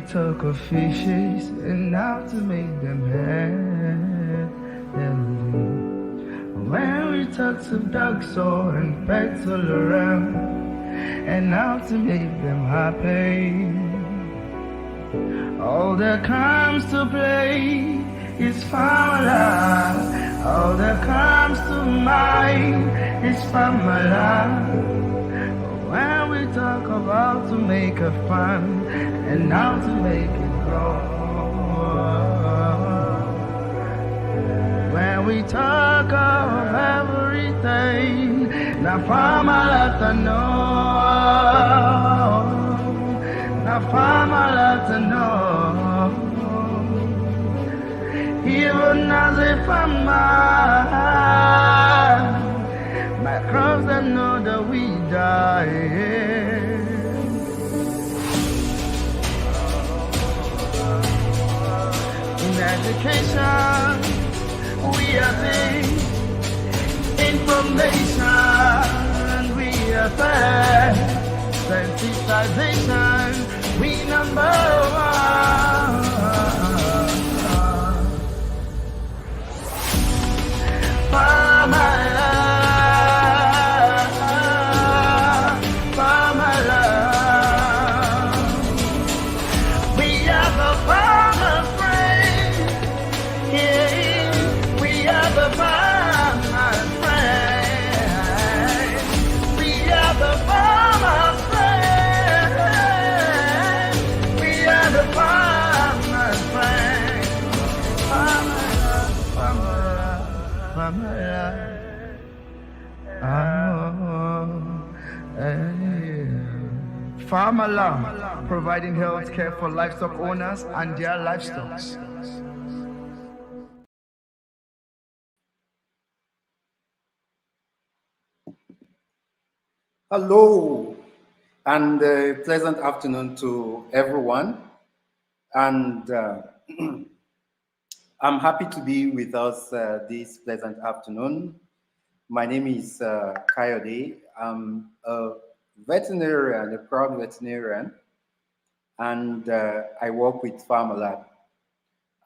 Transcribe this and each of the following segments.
talk of fishes and how to make them healthy. When we talk of dogs and pets all around and how to make them happy. All that comes to play is family. All that comes to mind is family. When we talk about to make a fun and how to make it grow. When we talk of everything, now family to know. Now family to know. Even as a family, my cross them know that we die. In education, we are things. Information, we are fair. Sensitization, we number one. Farmer Lamb, providing health care for livestock owners and their livestock. Hello, and pleasant afternoon to everyone. And I'm happy to be with us this pleasant afternoon. My name is Kayode. I'm a veterinarian, a proud veterinarian, and I work with Farmalab.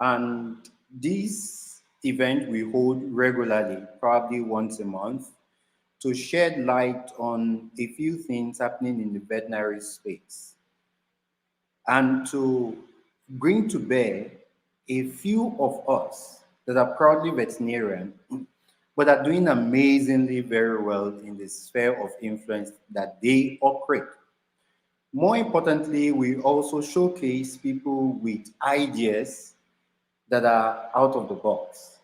And this event we hold regularly, probably once a month, to shed light on a few things happening in the veterinary space and to bring to bear a few of us that are proudly veterinarian but are doing amazingly very well in the sphere of influence that they operate. More importantly, we also showcase people with ideas that are out of the box.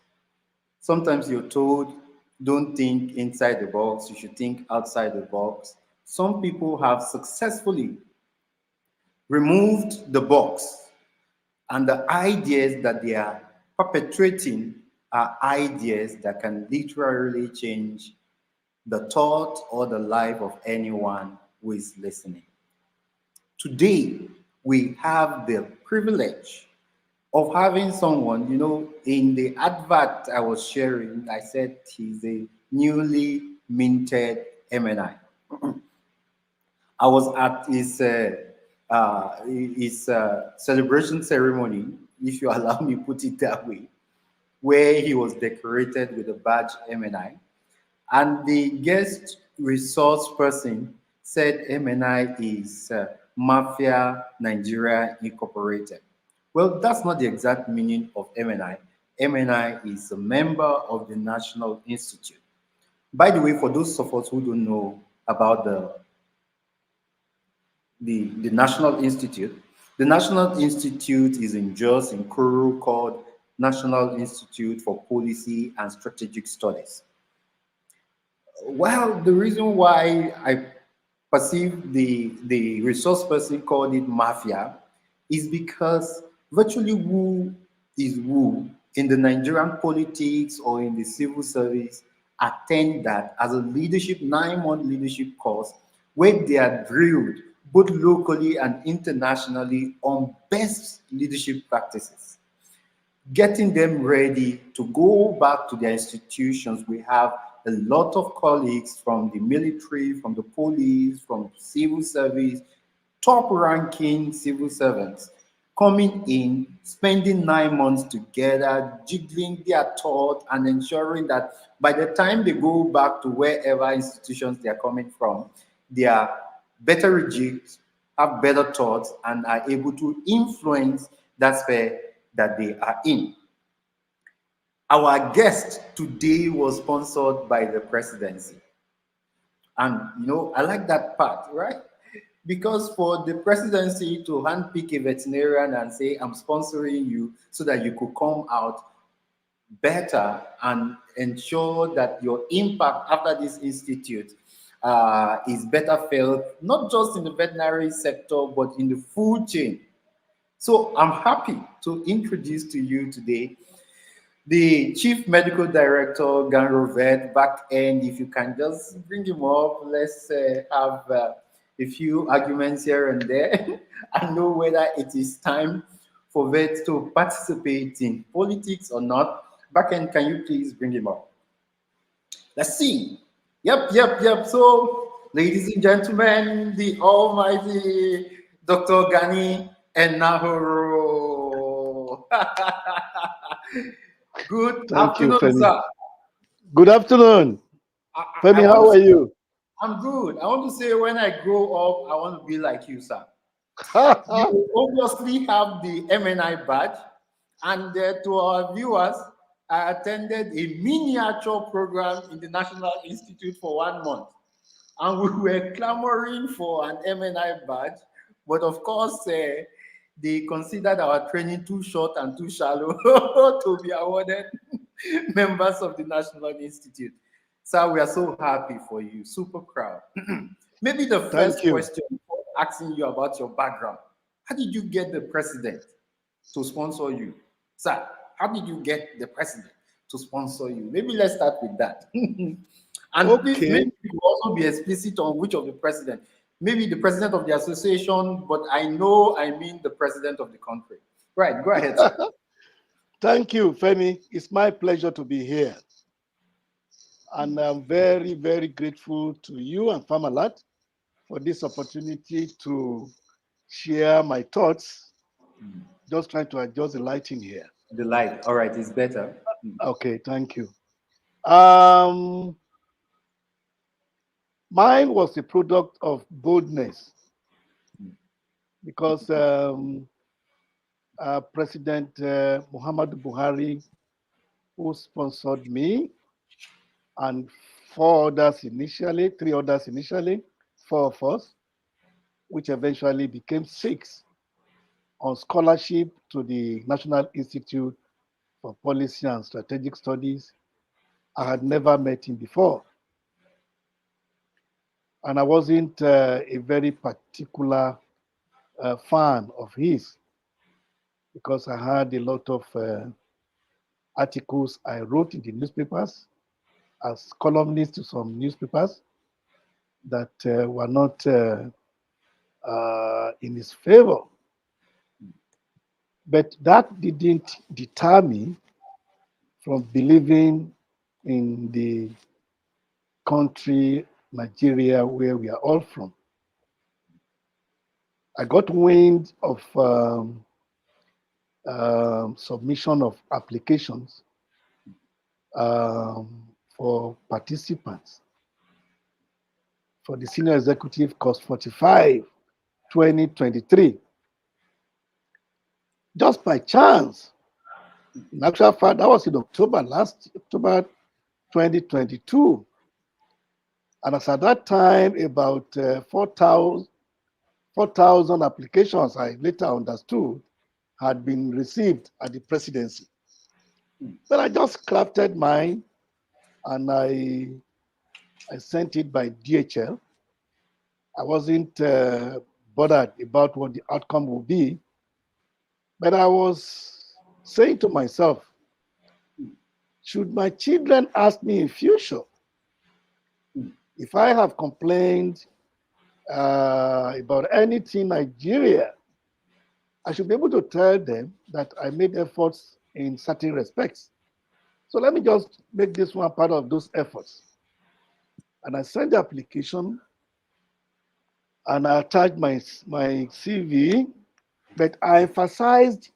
Sometimes you're told, don't think inside the box, you should think outside the box. Some people have successfully removed the box, and the ideas that they are perpetrating are ideas that can literally change the thought or the life of anyone who is listening. Today, we have the privilege of having someone, in the advert I was sharing, I said he's a newly minted MNI. I was at his celebration ceremony, if you allow me put it that way, where he was decorated with a badge MNI. And the guest resource person said MNI is Mafia Nigeria Incorporated. Well, that's not the exact meaning of MNI. MNI is a member of the National Institute. By the way, for those of us who don't know about the National Institute is in Jos, in Kuru, called National Institute for Policy and Strategic Studies. Well, the reason why I perceive the resource person called it mafia is because virtually who is who in the Nigerian politics or in the civil service attend that as a leadership, 9-month leadership course where they are drilled both locally and internationally on best leadership practices, getting them ready to go back to their institutions. We have a lot of colleagues from the military, from the police, from civil service, top ranking civil servants. coming in, spending 9 months together, jiggling their thought and ensuring that by the time they go back to wherever institutions they are coming from, they are better rejigged, have better thoughts, and are able to influence that sphere that they are in. Our guest today was sponsored by the presidency. And I like that part, right? Because for the presidency to handpick a veterinarian and say, I'm sponsoring you so that you could come out better and ensure that your impact after this institute is better felt, not just in the veterinary sector, but in the food chain. So I'm happy to introduce to you today the Chief Medical Director, Gan-Rovet, back end. If you can just bring him up, let's have a few arguments here and there and know whether it is time for vets to participate in politics or not. Back end, can you please bring him up? Let's see. Yep. So, ladies and gentlemen, the almighty Dr. Gani Enahoro. Good Thank you, afternoon, Femi. sir. Good afternoon. I Femi, want how to are say you? I'm good. I want to say when I grow up, I want to be like you, sir. You obviously have the MNI badge, and to our viewers, I attended a miniature program in the National Institute for 1 month, and we were clamoring for an MNI badge, but of course, they considered our training too short and too shallow to be awarded members of the National Institute. Sir, we are so happy for you, super proud. Maybe the Thank first you. question, asking you about your background. How did you get the president to sponsor you? Sir, how did you get the president to sponsor you? Maybe let's start with that. And please, maybe Okay. you could also be explicit on which of the president. Maybe the president of the association, but I know I mean the president of the country. Right, go ahead, sir. Thank you, Femi. It's my pleasure to be here. And I'm very, very grateful to you and Farmalat for this opportunity to share my thoughts. Just trying to adjust the lighting here. The light. All right, it's better. Okay, thank you. Um, Mine was a product of boldness because President Muhammadu Buhari, who sponsored me, and three others initially, four of us, which eventually became six, on scholarship to the National Institute for Policy and Strategic Studies. I had never met him before. And I wasn't a very particular fan of his because I had a lot of articles I wrote in the newspapers as columnist to some newspapers that were not in his favor. But that didn't deter me from believing in the country, Nigeria, where we are all from. I got wind of submission of applications for participants for the Senior Executive Course 45 2023. Just by chance. In actual fact, that was in October 2022. And as at that time, about 4,000 applications, I later understood, had been received at the presidency. But I just crafted mine and I sent it by DHL. I wasn't bothered about what the outcome would be, but I was saying to myself, should my children ask me in future if I have complained about anything Nigeria, I should be able to tell them that I made efforts in certain respects. So let me just make this one part of those efforts. And I sent the application and I attached my CV But I emphasized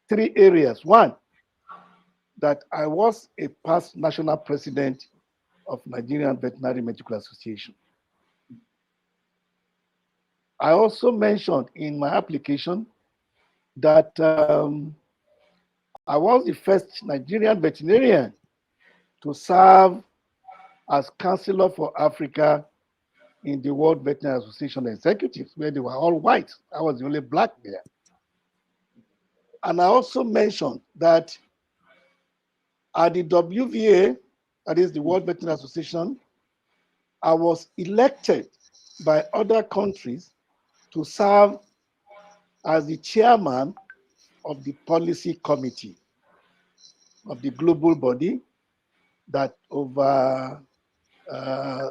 three areas. One, that I was a past national president of Nigerian Veterinary Medical Association. I also mentioned in my application that I was the first Nigerian veterinarian to serve as counselor for Africa in the World Veterinary Association executives, where they were all white. I was the only black there. And I also mentioned that at the WVA, that is the World Veterinary Association, I was elected by other countries to serve as the chairman of the policy committee of the global body that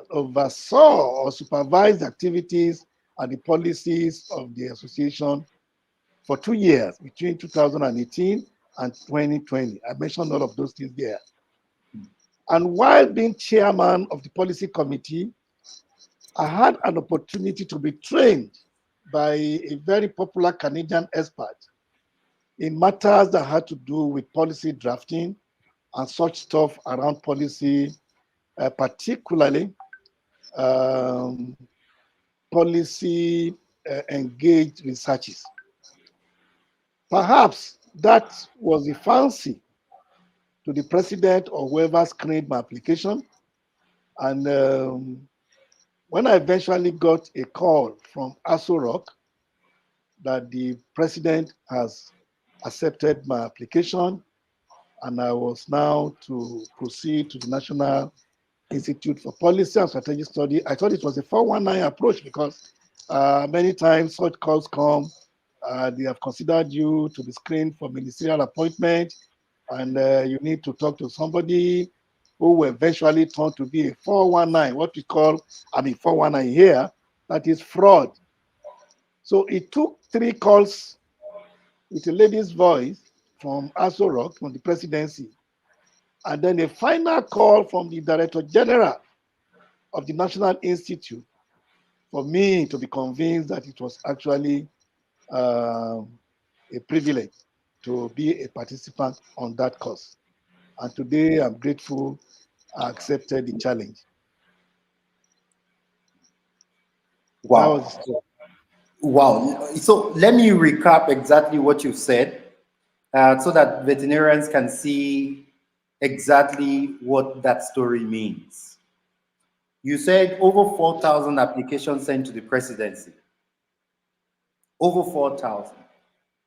oversaw or supervised activities and the policies of the association for 2 years, between 2018 and 2020. I mentioned all of those things there. And while being chairman of the policy committee, I had an opportunity to be trained by a very popular Canadian expert in matters that had to do with policy drafting and such stuff around policy, particularly policy engaged researches. Perhaps that was the fancy to the president or whoever screened my application. And when I eventually got a call from Aso Rock that the president has accepted my application and I was now to proceed to the National Institute for Policy and Strategic Study, I thought it was a 419 approach because many times such calls come, they have considered you to be screened for ministerial appointment, and you need to talk to somebody who will eventually turn to be a 419, what we call, 419 here, that is fraud. So it took 3 calls with a lady's voice from Aso Rock, from the presidency, and then a final call from the Director General of the National Institute for me to be convinced that it was actually a privilege to be a participant on that course. And today I'm grateful I accepted the challenge. Wow. Wow. So let me recap exactly what you said so that veterinarians can see exactly what that story means. You said over 4,000 applications sent to the presidency. Over 4,000.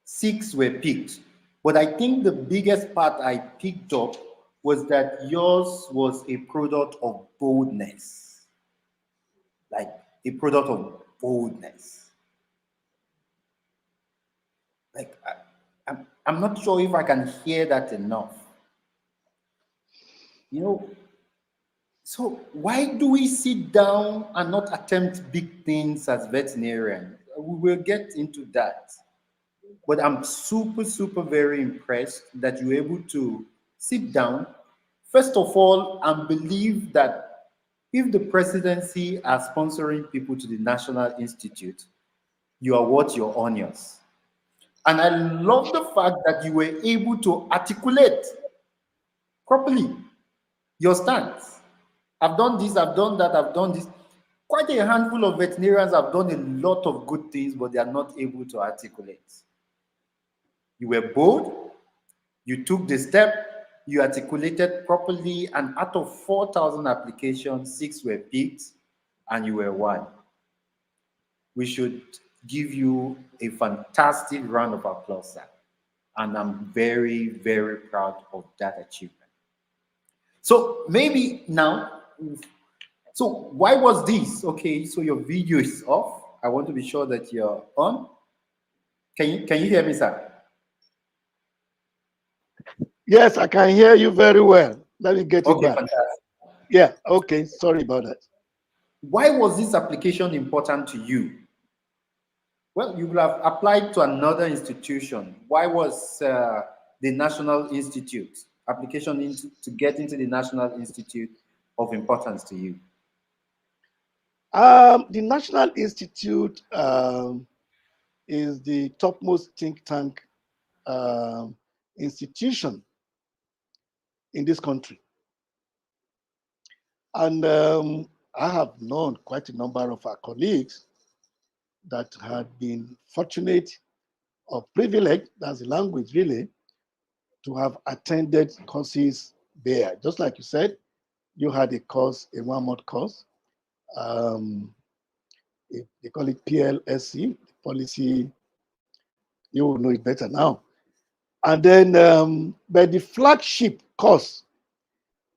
6 were picked. But I think the biggest part I picked up was that yours was a product of boldness. Like a product of boldness. Like, I'm not sure if I can hear that enough. You know, so why do we sit down and not attempt big things as veterinarians? We will get into that. But I'm super, super very impressed that you're able to sit down, first of all, and believe that if the presidency are sponsoring people to the National Institute, you are worth your onions. And I love the fact that you were able to articulate properly your stance. I've done this, I've done that, I've done this. Quite a handful of veterinarians have done a lot of good things, but they are not able to articulate. You were bold, you took the step, you articulated properly, and out of 4,000 applications, 6 were picked, and you were one. We should give you a fantastic round of applause, sir. And I'm very, very proud of that achievement. So maybe now, so why was this? Okay, so your video is off. I want to be sure that you're on. Can you hear me, sir? Yes, I can hear you very well. Let me get it back. Fantastic. Yeah, okay, sorry about that. Why was this application important to you? Well, you will have applied to another institution. Why was the National Institute application to get into the National Institute of importance to you? The National Institute is the topmost think tank institution in this country. And I have known quite a number of our colleagues that had been fortunate or privileged, that's the language really, to have attended courses there. Just like you said, you had a course, a 1-month course. They call it PLSC, policy. You will know it better now. And then, but the flagship course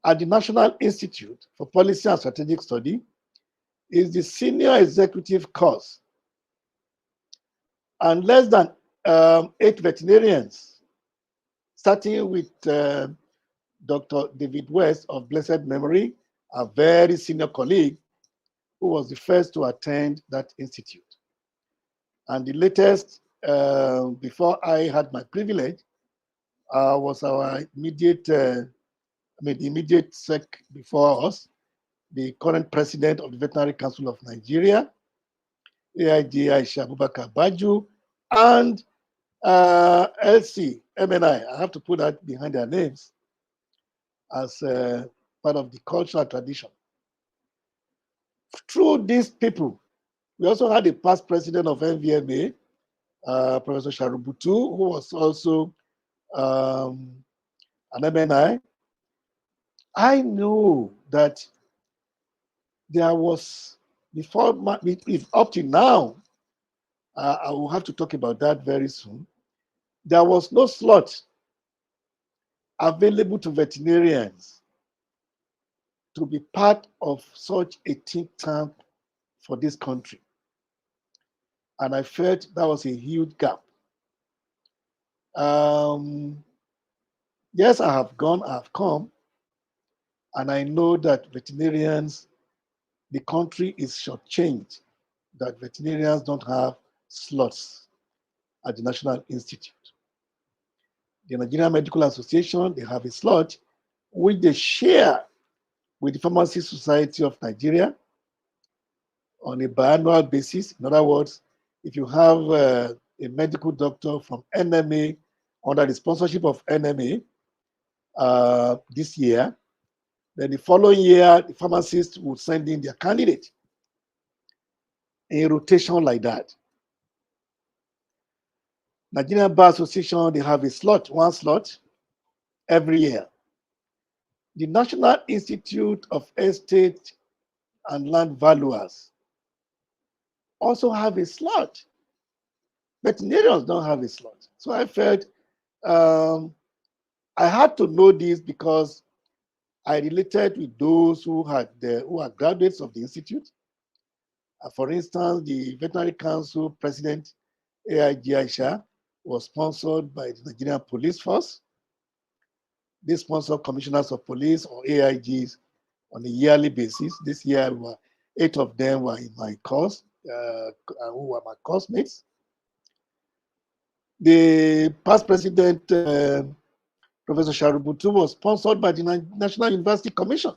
at the National Institute for Policy and Strategic Study is the Senior Executive course. And less than 8 veterinarians, starting with Dr. David West of blessed memory, a very senior colleague who was the first to attend that institute. And the latest, before I had my privilege, was our immediate, the immediate sec before us, the current president of the Veterinary Council of Nigeria, AIG Aisha Abubakar Baju, and LC, MNI. I have to put that behind their names as part of the cultural tradition. Through these people, we also had a past president of NVMA, Professor Sharubutu, who was also an MNI. I know that there was, before, if up to now, I will have to talk about that very soon, there was no slot available to veterinarians to be part of such a think tank for this country. And I felt that was a huge gap. Yes, I have gone, I have come, and I know that veterinarians, the country is shortchanged, that veterinarians don't have slots at the National Institute. The Nigerian Medical Association, they have a slot which they share with the Pharmacy Society of Nigeria on a biannual basis. In other words, if you have a medical doctor from NMA under the sponsorship of NMA this year, then the following year, the pharmacist will send in their candidate in rotation like that. Nigerian Bar Association, they have a slot, 1 slot every year. The National Institute of Estate and Land Valuers also have a slot. Veterinarians don't have a slot. So I felt I had to know this because I related with those who are graduates of the institute. For instance, the Veterinary Council President AIG Aisha was sponsored by the Nigerian Police Force. They sponsor commissioners of police or AIGs on a yearly basis. This year, 8 of them were in my course, who were my classmates. The past president, Professor Sharubutu, was sponsored by the National University Commission.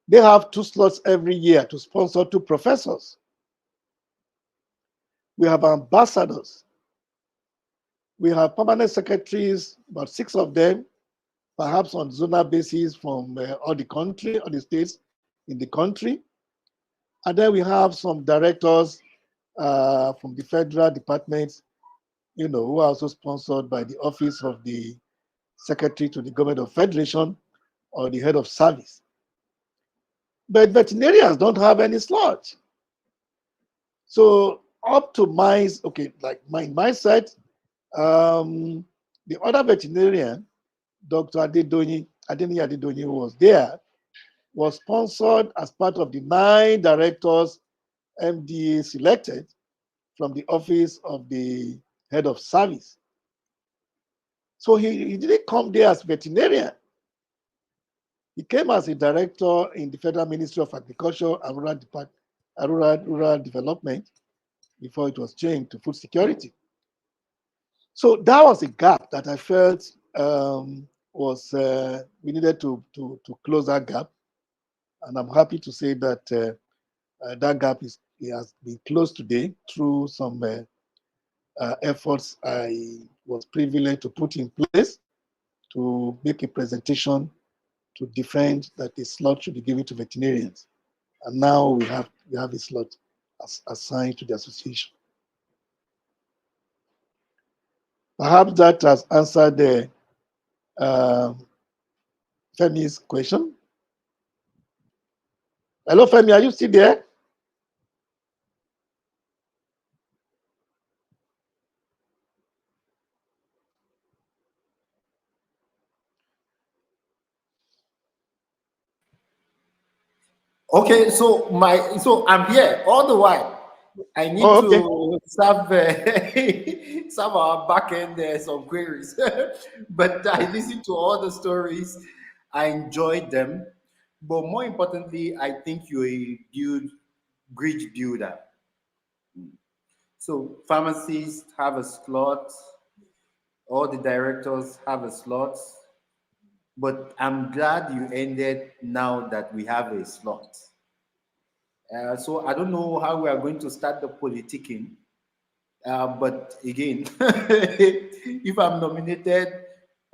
They have 2 slots every year to sponsor 2 professors. We have ambassadors. We have permanent secretaries, about 6 of them, perhaps on zonal basis from all the country, all the states in the country. And then we have some directors from the federal departments, who are also sponsored by the office of the secretary to the government of federation or the head of service. But veterinarians don't have any slot. So up to my side, the other veterinarian, Dr. Adedonyi, who was there, was sponsored as part of the 9 directors MDA selected from the office of the head of service. So he didn't come there as veterinarian. He came as a director in the Federal Ministry of Agriculture and Rural Development before it was changed to Food Security. So that was a gap that I felt we needed to close that gap. And I'm happy to say that that gap has been closed today through some efforts I was privileged to put in place to make a presentation to defend that a slot should be given to veterinarians. And now we have a slot assigned to the association. Perhaps that has answered the Femi's question. Hello, Femi, are you still there? Okay, so I'm here all the while. I need Oh, okay. to serve serve our back end some queries, but I listened to all the stories. I enjoyed them, but more importantly, I think you're a bridge builder. So pharmacists have a slot, all the directors have a slot, but I'm glad you ended now that we have a slot. So I don't know how we are going to start the politicking, but again, if I'm nominated,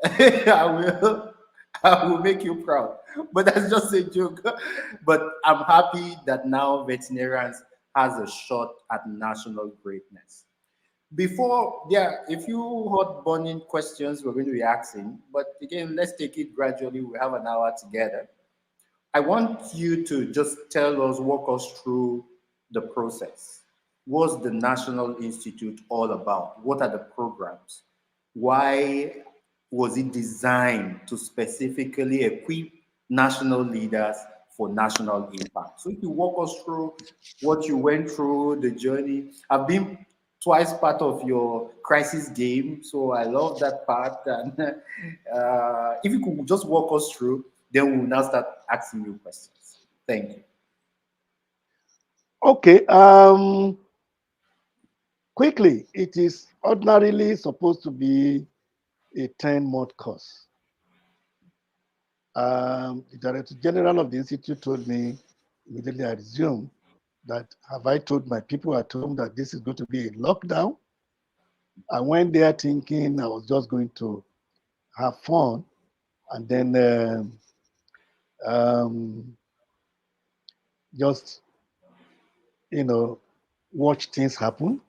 I will, I will make you proud. But that's just a joke. But I'm happy that now veterinarians has a shot at national greatness. Before, yeah, if you hot burning questions we're going to be asking, but again, let's take it gradually. We have an hour together. I want you to just tell us, walk us through the process. What's the National Institute all about? What are the programs? Why was it designed to specifically equip national leaders for national impact? So if you walk us through what you went through, the journey. I've been twice part of your crisis game, so I love that part. And if you could just walk us through, then we'll now start asking you questions. Thank you. Okay. Quickly, it is ordinarily supposed to be a 10-month course. The Director General of the Institute told me immediately I resumed that have I told my people at home that this is going to be a lockdown? I went there thinking I was just going to have fun and then um, just, watch things happen.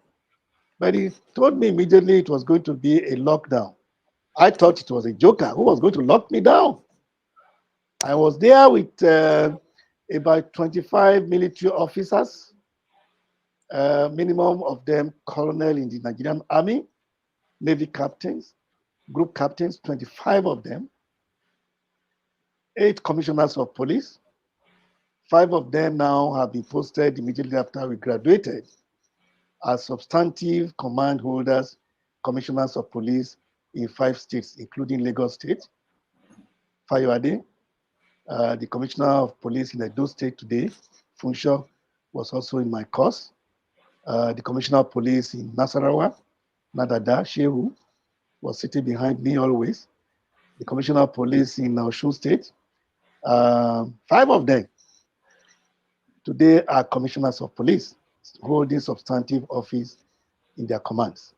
But he told me immediately it was going to be a lockdown. I thought it was a joker who was going to lock me down. I was there with about 25 military officers, minimum of them colonel in the Nigerian army, Navy captains, group captains, 25 of them, 8 commissioners of police. 5 of them now have been posted immediately after we graduated as substantive command holders, commissioners of police in 5 states, including Lagos State. Fayode, the commissioner of police in Edo State today, Funsho, was also in my course. The commissioner of police in Nasarawa, Nadada Shehu, was sitting behind me always. The commissioner of police in Osun State. 5 of them today are commissioners of police holding substantive office in their commands.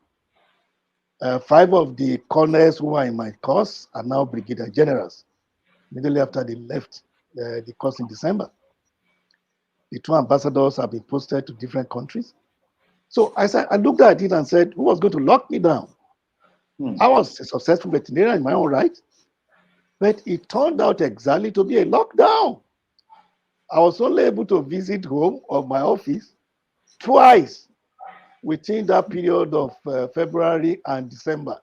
5 of the colonels who are in my course are now brigadier generals, immediately after they left the course in December. The 2 ambassadors have been posted to different countries. So I looked at it and said, who was going to lock me down? I was a successful veterinarian in my own right, but it turned out exactly to be a lockdown. I was only able to visit home or my office twice within that period of February and December.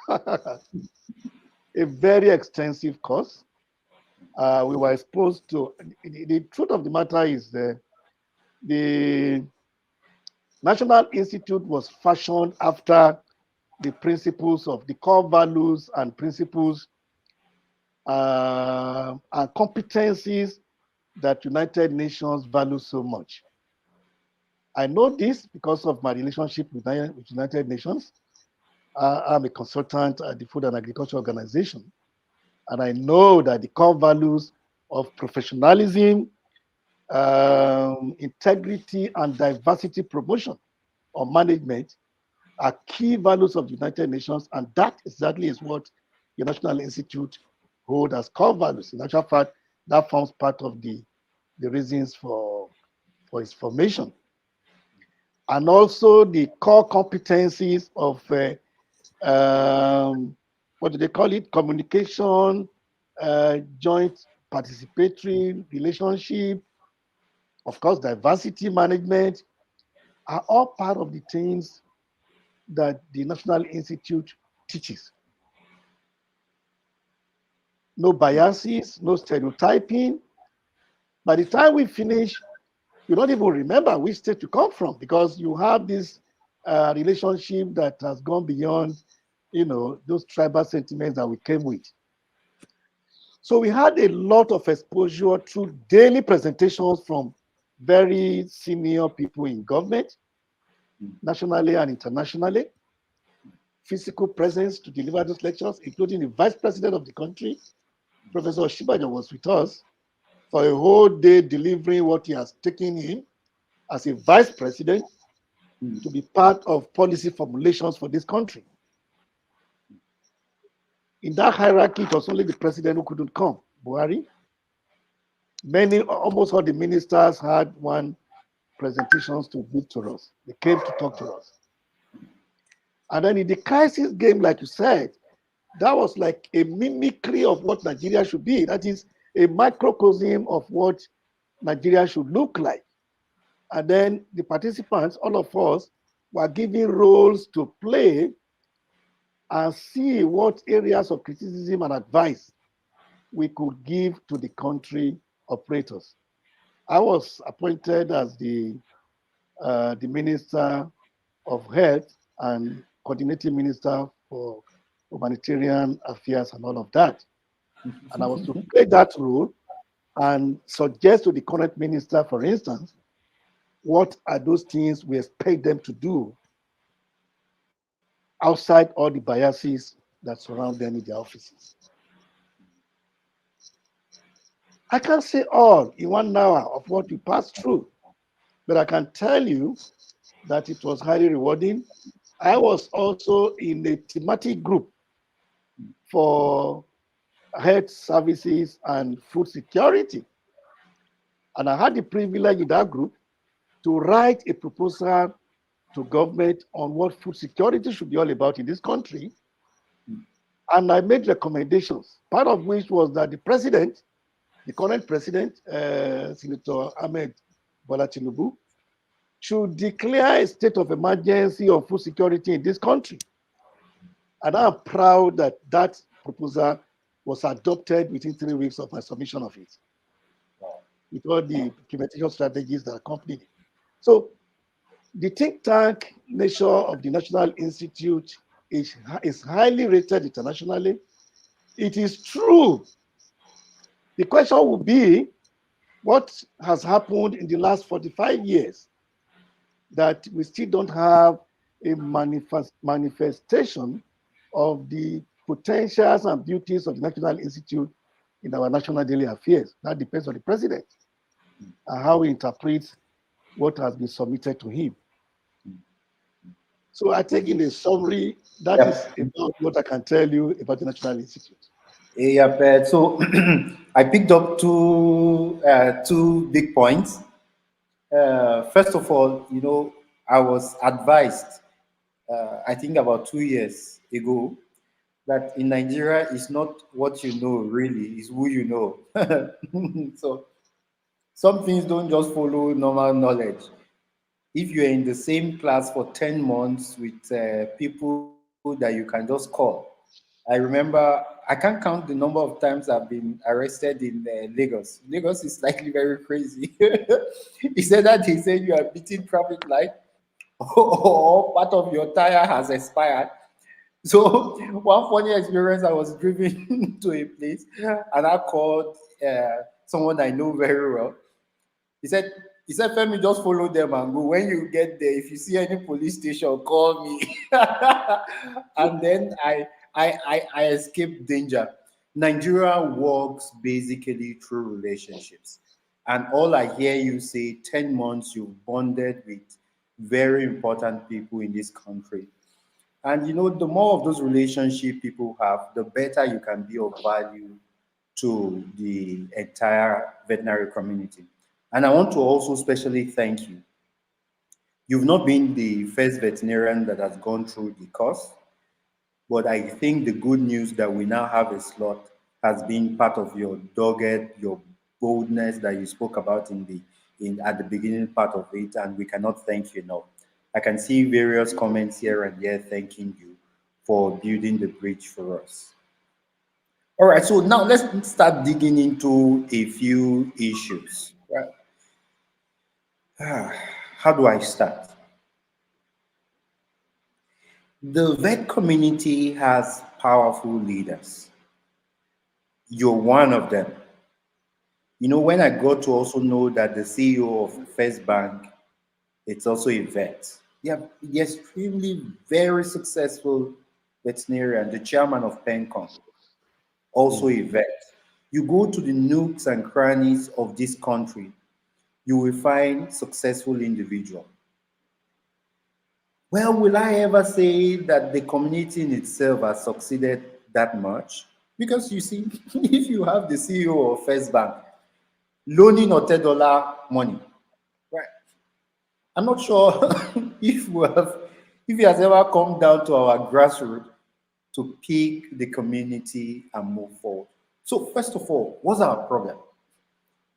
A very extensive course. We were exposed to, the truth of the matter is the National Institute was fashioned after the principles of the core values and principles and competencies that United Nations value so much. I know this because of my relationship with United Nations. I'm a consultant at the Food and Agriculture Organization, and I know that the core values of professionalism, integrity, and diversity promotion or management are key values of the United Nations, and that exactly is what the National Institute hold as core values. In actual fact, that forms part of the reasons for its formation. And also the core competencies of what do they call it? Communication, joint participatory relationship, of course, diversity management are all part of the things that the National Institute teaches. No biases, no stereotyping. By the time we finish, you don't even remember which state you come from because you have this relationship that has gone beyond, those tribal sentiments that we came with. So we had a lot of exposure through daily presentations from very senior people in government, nationally and internationally, physical presence to deliver those lectures, including the vice president of the country. Professor Shibaja was with us for a whole day delivering what he has taken in as a vice president to be part of policy formulations for this country. In that hierarchy, it was only the president who couldn't come, Buhari. Almost all the ministers had one presentations to give to us. They came to talk to us. And then in the crisis game, like you said, that was like a mimicry of what Nigeria should be. That is a microcosm of what Nigeria should look like. And then the participants, all of us, were given roles to play and see what areas of criticism and advice we could give to the country operators. I was appointed as the Minister of Health and Coordinating Minister for Humanitarian Affairs and all of that. And I was to play that role and suggest to the current minister, for instance, what are those things we expect them to do outside all the biases that surround them in their offices. I can't say all in 1 hour of what we passed through, but I can tell you that it was highly rewarding. I was also in a thematic group for health services and food security. And I had the privilege in that group to write a proposal to government on what food security should be all about in this country. And I made recommendations, part of which was that the president, the current president, Senator Ahmed Bola Tinubu, should declare a state of emergency on food security in this country. And I'm proud that that proposal was adopted within 3 weeks of my submission of it, with all the implementation strategies that accompanied it. So the think tank nature of the National Institute is highly rated internationally. It is true. The question will be, what has happened in the last 45 years that we still don't have a manifestation of the potentials and beauties of the National Institute in our national daily affairs? That depends on the president and how he interprets what has been submitted to him. So I think in a summary, that is about what I can tell you about the National Institute. Yeah, so I picked up two big points. First of all, I was advised, I think about 2 years ago, that in Nigeria, it's not what you know really, it's who you know. So some things don't just follow normal knowledge. If you're in the same class for 10 months with people that you can just call. I remember, I can't count the number of times I've been arrested in Lagos. Lagos is likely very crazy. He said that he said you are beating traffic light or part of your tire has expired. So one funny experience, I was driven to a place and I called someone I know very well. He said, Femi, just follow them and go. When you get there, if you see any police station, call me. And then I escaped danger. Nigeria works basically through relationships. And all I hear you say, 10 months, you've bonded with very important people in this country. And the more of those relationship people have, the better you can be of value to the entire veterinary community. And I want to also specially thank you. You've not been the first veterinarian that has gone through the course, but I think the good news that we now have a slot has been part of your dogged, your boldness that you spoke about in at the beginning part of it, and we cannot thank you enough. I can see various comments here and there thanking you for building the bridge for us. All right, so now let's start digging into a few issues. Right. How do I start? The vet community has powerful leaders. You're one of them. When I got to also know that the CEO of First Bank, it's also a vet. Yeah, the extremely very successful veterinarian, the chairman of Pencom, also a vet. You go to the nooks and crannies of this country, you will find successful individuals. Well, will I ever say that the community in itself has succeeded that much? Because you see, if you have the CEO of First Bank loaning $10 money, right? I'm not sure if he has ever come down to our grassroots to pick the community and move forward. So first of all, what's our problem?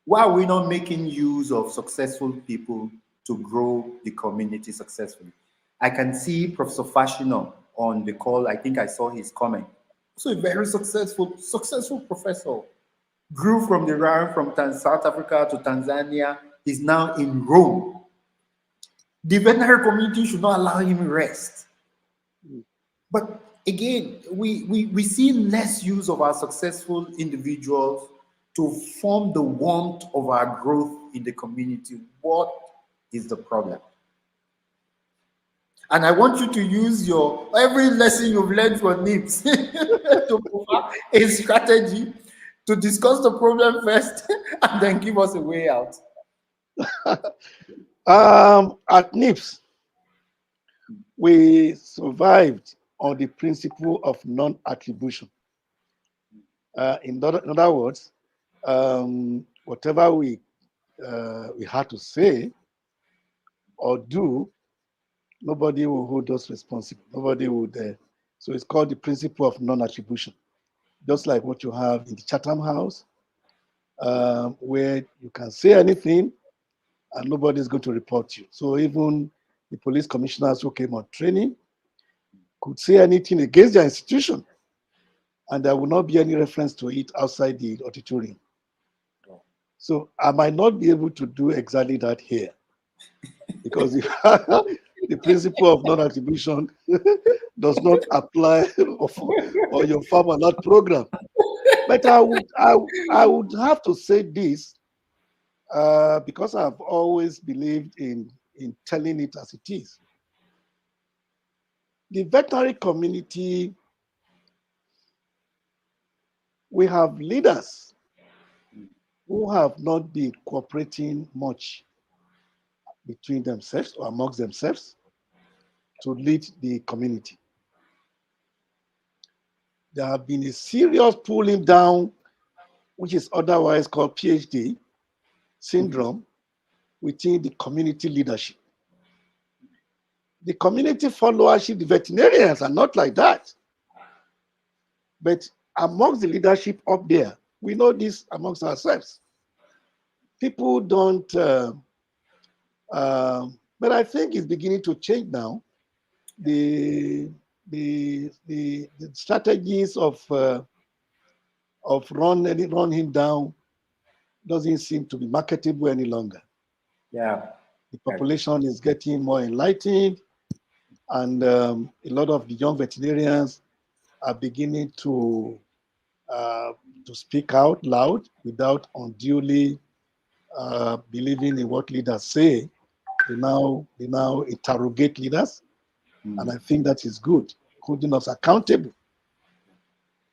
Why are we not making use of successful people to grow the community successfully? I can see Professor Fashino on the call. I think I saw his comment. So a very successful professor. Grew from the rank from South Africa to Tanzania. He's now in Rome. The veterinary community should not allow him rest. But again, we see less use of our successful individuals to form the warmth of our growth in the community. What is the problem? And I want you to use your every lesson you've learned from NIPS to provide a strategy to discuss the problem first and then give us a way out. At NIPS, we survived on the principle of non-attribution. In other words, whatever we had to say or do, nobody will hold us responsible. Nobody would. So it's called the principle of non-attribution, just like what you have in the Chatham House, where you can say anything and nobody is going to report you. So even the police commissioners who came on training could say anything against their institution, and there will not be any reference to it outside the auditorium. So I might not be able to do exactly that here, because the principle of non-attribution does not apply on your farm alert program. But I would have to say this, because I've always believed in telling it as it is. The veterinary community, we have leaders who have not been cooperating much between themselves or amongst themselves to lead the community. There have been a serious pulling down, which is otherwise called PhD syndrome, within the community leadership. The community followership, the veterinarians are not like that. But amongst the leadership up there, we know this amongst ourselves. People don't, but I think it's beginning to change now. The strategies of run him down doesn't seem to be marketable any longer. Yeah. The population is getting more enlightened, and a lot of the young veterinarians are beginning to speak out loud without unduly believing in what leaders say. They now interrogate leaders, and I think that is good, holding us accountable.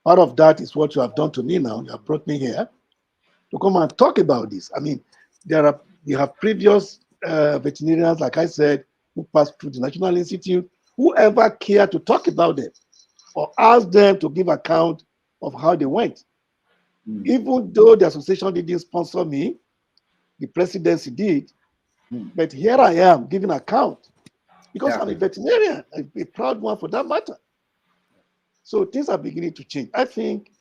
Part of that is what you have done to me now. You have brought me here to come and talk about this. I mean, you have previous veterinarians, like I said, who passed through the National Institute, whoever cared to talk about them or ask them to give account of how they went. Even though the association didn't sponsor me, the presidency did, but here I am giving account because I'm a veterinarian, a proud one for that matter. So things are beginning to change. I think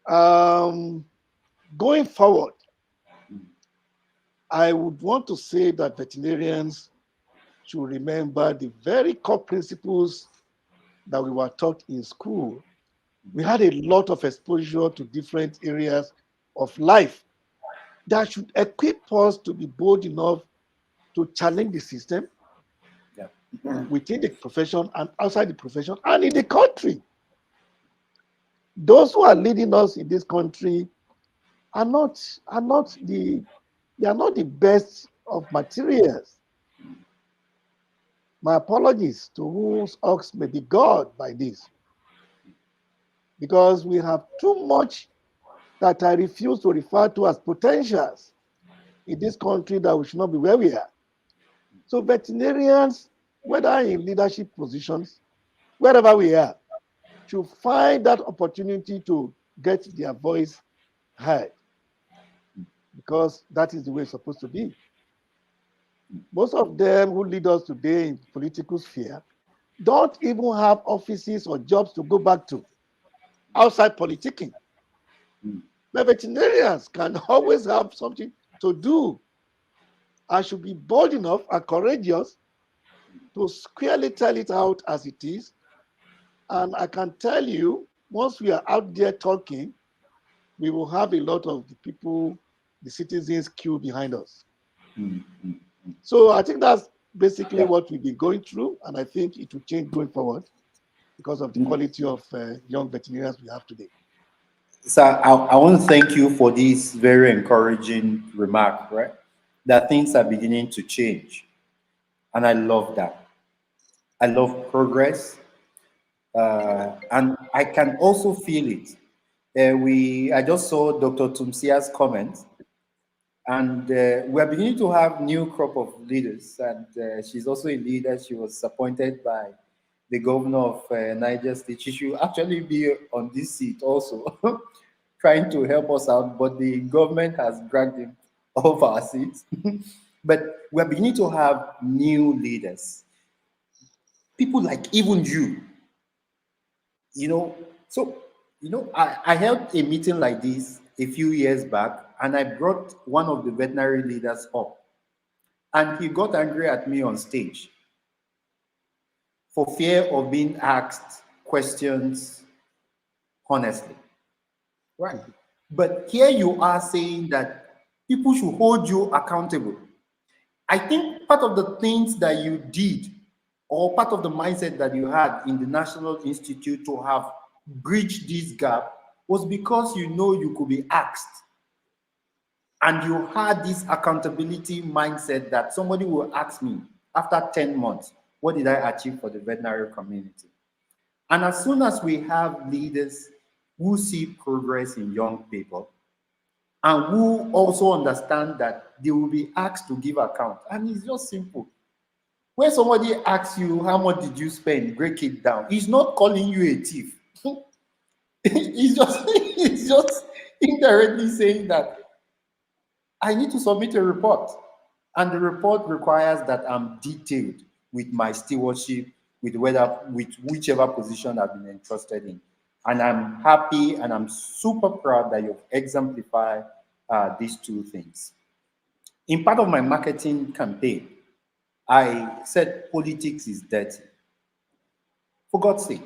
going forward, I would want to say that veterinarians should remember the very core principles that we were taught in school. We had a lot of exposure to different areas of life that should equip us to be bold enough to challenge the system within the profession and outside the profession and in the country. Those who are leading us in this country are not the they are not the best of materials. My apologies to whose ox may be God by this, because we have too much that I refuse to refer to as potentials in this country that we should not be where we are. So veterinarians, whether in leadership positions, wherever we are, should find that opportunity to get their voice heard, because that is the way it's supposed to be. Most of them who lead us today in political sphere don't even have offices or jobs to go back to outside politicking. The veterinarians can always have something to do. I should be bold enough and courageous to squarely tell it out as it is. And I can tell you, once we are out there talking, we will have a lot of the people, the citizens queue behind us. So I think that's basically what we've been going through. And I think it will change going forward because of the quality of young veterinarians we have today. So I want to thank you for this very encouraging remark, right? That things are beginning to change. And I love that. I love progress. And I can also feel it. I just saw Dr. Tumsia's comment, and we are beginning to have new crop of leaders. And she's also a leader. She was appointed by the governor of Niger State. She should actually be on this seat also, trying to help us out. But the government has dragged him off our seats. But we are beginning to have new leaders, people like even you. So I held a meeting like this a few years back, and I brought one of the veterinary leaders up, and he got angry at me on stage for fear of being asked questions honestly, right? But here you are saying that people should hold you accountable. I think part of the things that you did, or part of the mindset that you had in the National Institute to have bridged this gap, was because you could be asked. And you had this accountability mindset that somebody will ask me after 10 months, what did I achieve for the veterinary community? And as soon as we have leaders who see progress in young people, and who also understand that they will be asked to give account. And it's just simple. When somebody asks you, how much did you spend, break it down. He's not calling you a thief. He's just indirectly saying that I need to submit a report. And the report requires that I'm detailed with my stewardship, with whichever position I've been entrusted in. And I'm happy and I'm super proud that you've exemplified these two things. In part of my marketing campaign, I said politics is dirty. For God's sake,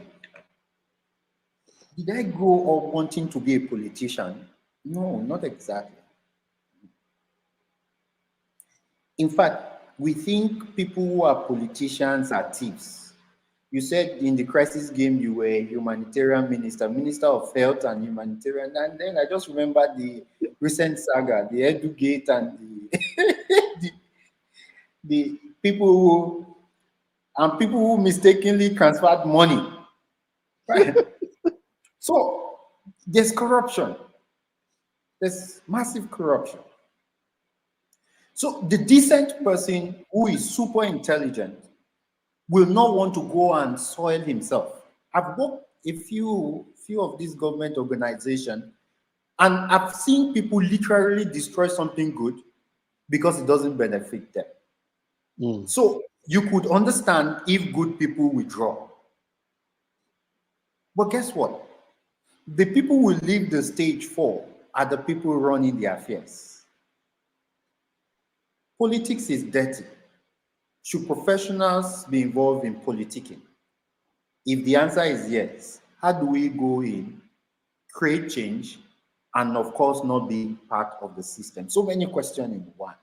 did I grow up wanting to be a politician? No, not exactly. In fact, we think people who are politicians are thieves. You said in the crisis game you were a humanitarian minister, minister of health and humanitarian, and then I just remember the recent saga, the Edugate and the, the people who mistakenly transferred money. Right? So there's corruption. There's massive corruption. So the decent person who is super intelligent will not want to go and soil himself. I've worked a few of these government organizations, and I've seen people literally destroy something good because it doesn't benefit them. Mm. So you could understand if good people withdraw. But guess what? The people who leave the stage for are the people running the affairs. Politics is dirty. Should professionals be involved in politicking? If the answer is yes, how do we go in, create change, and of course not be part of the system? So many questions in one.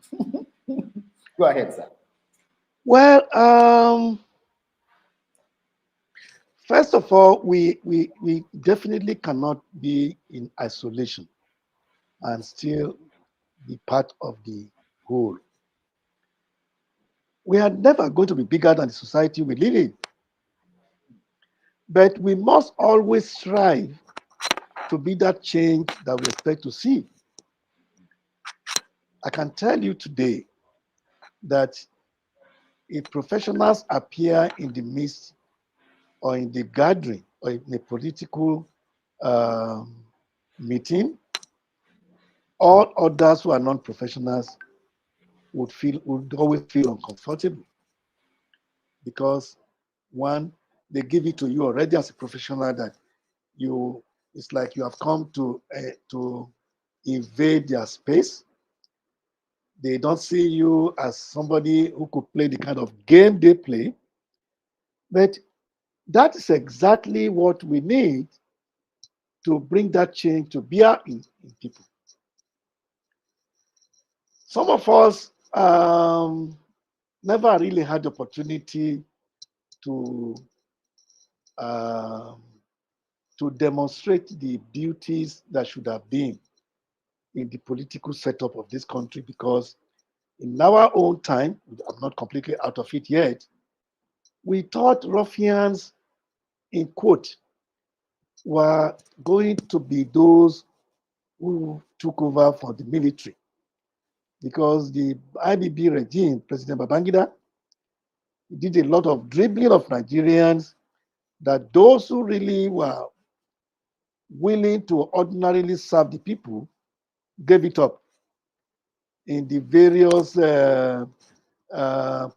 Go ahead, sir. Well, first of all, we definitely cannot be in isolation and still be part of the whole. We are never going to be bigger than the society we live in, but we must always strive to be that change that we expect to see. I can tell you today that if professionals appear in the midst or in the gathering or in a political um, meeting, all others who are non-professionals would always feel uncomfortable because one, they give it to you already as a professional that you it's like you have come to invade their space. They don't see you as somebody who could play the kind of game they play. But that is exactly what we need to bring that change to bear in people. Some of us never really had the opportunity to um, to demonstrate the beauties that should have been in the political setup of this country because in our own time, I'm not completely out of it yet, we thought ruffians, in quote, were going to be those who took over for the military because the IBB regime, President Babangida, did a lot of dribbling of Nigerians that those who really were willing to ordinarily serve the people gave it up in the various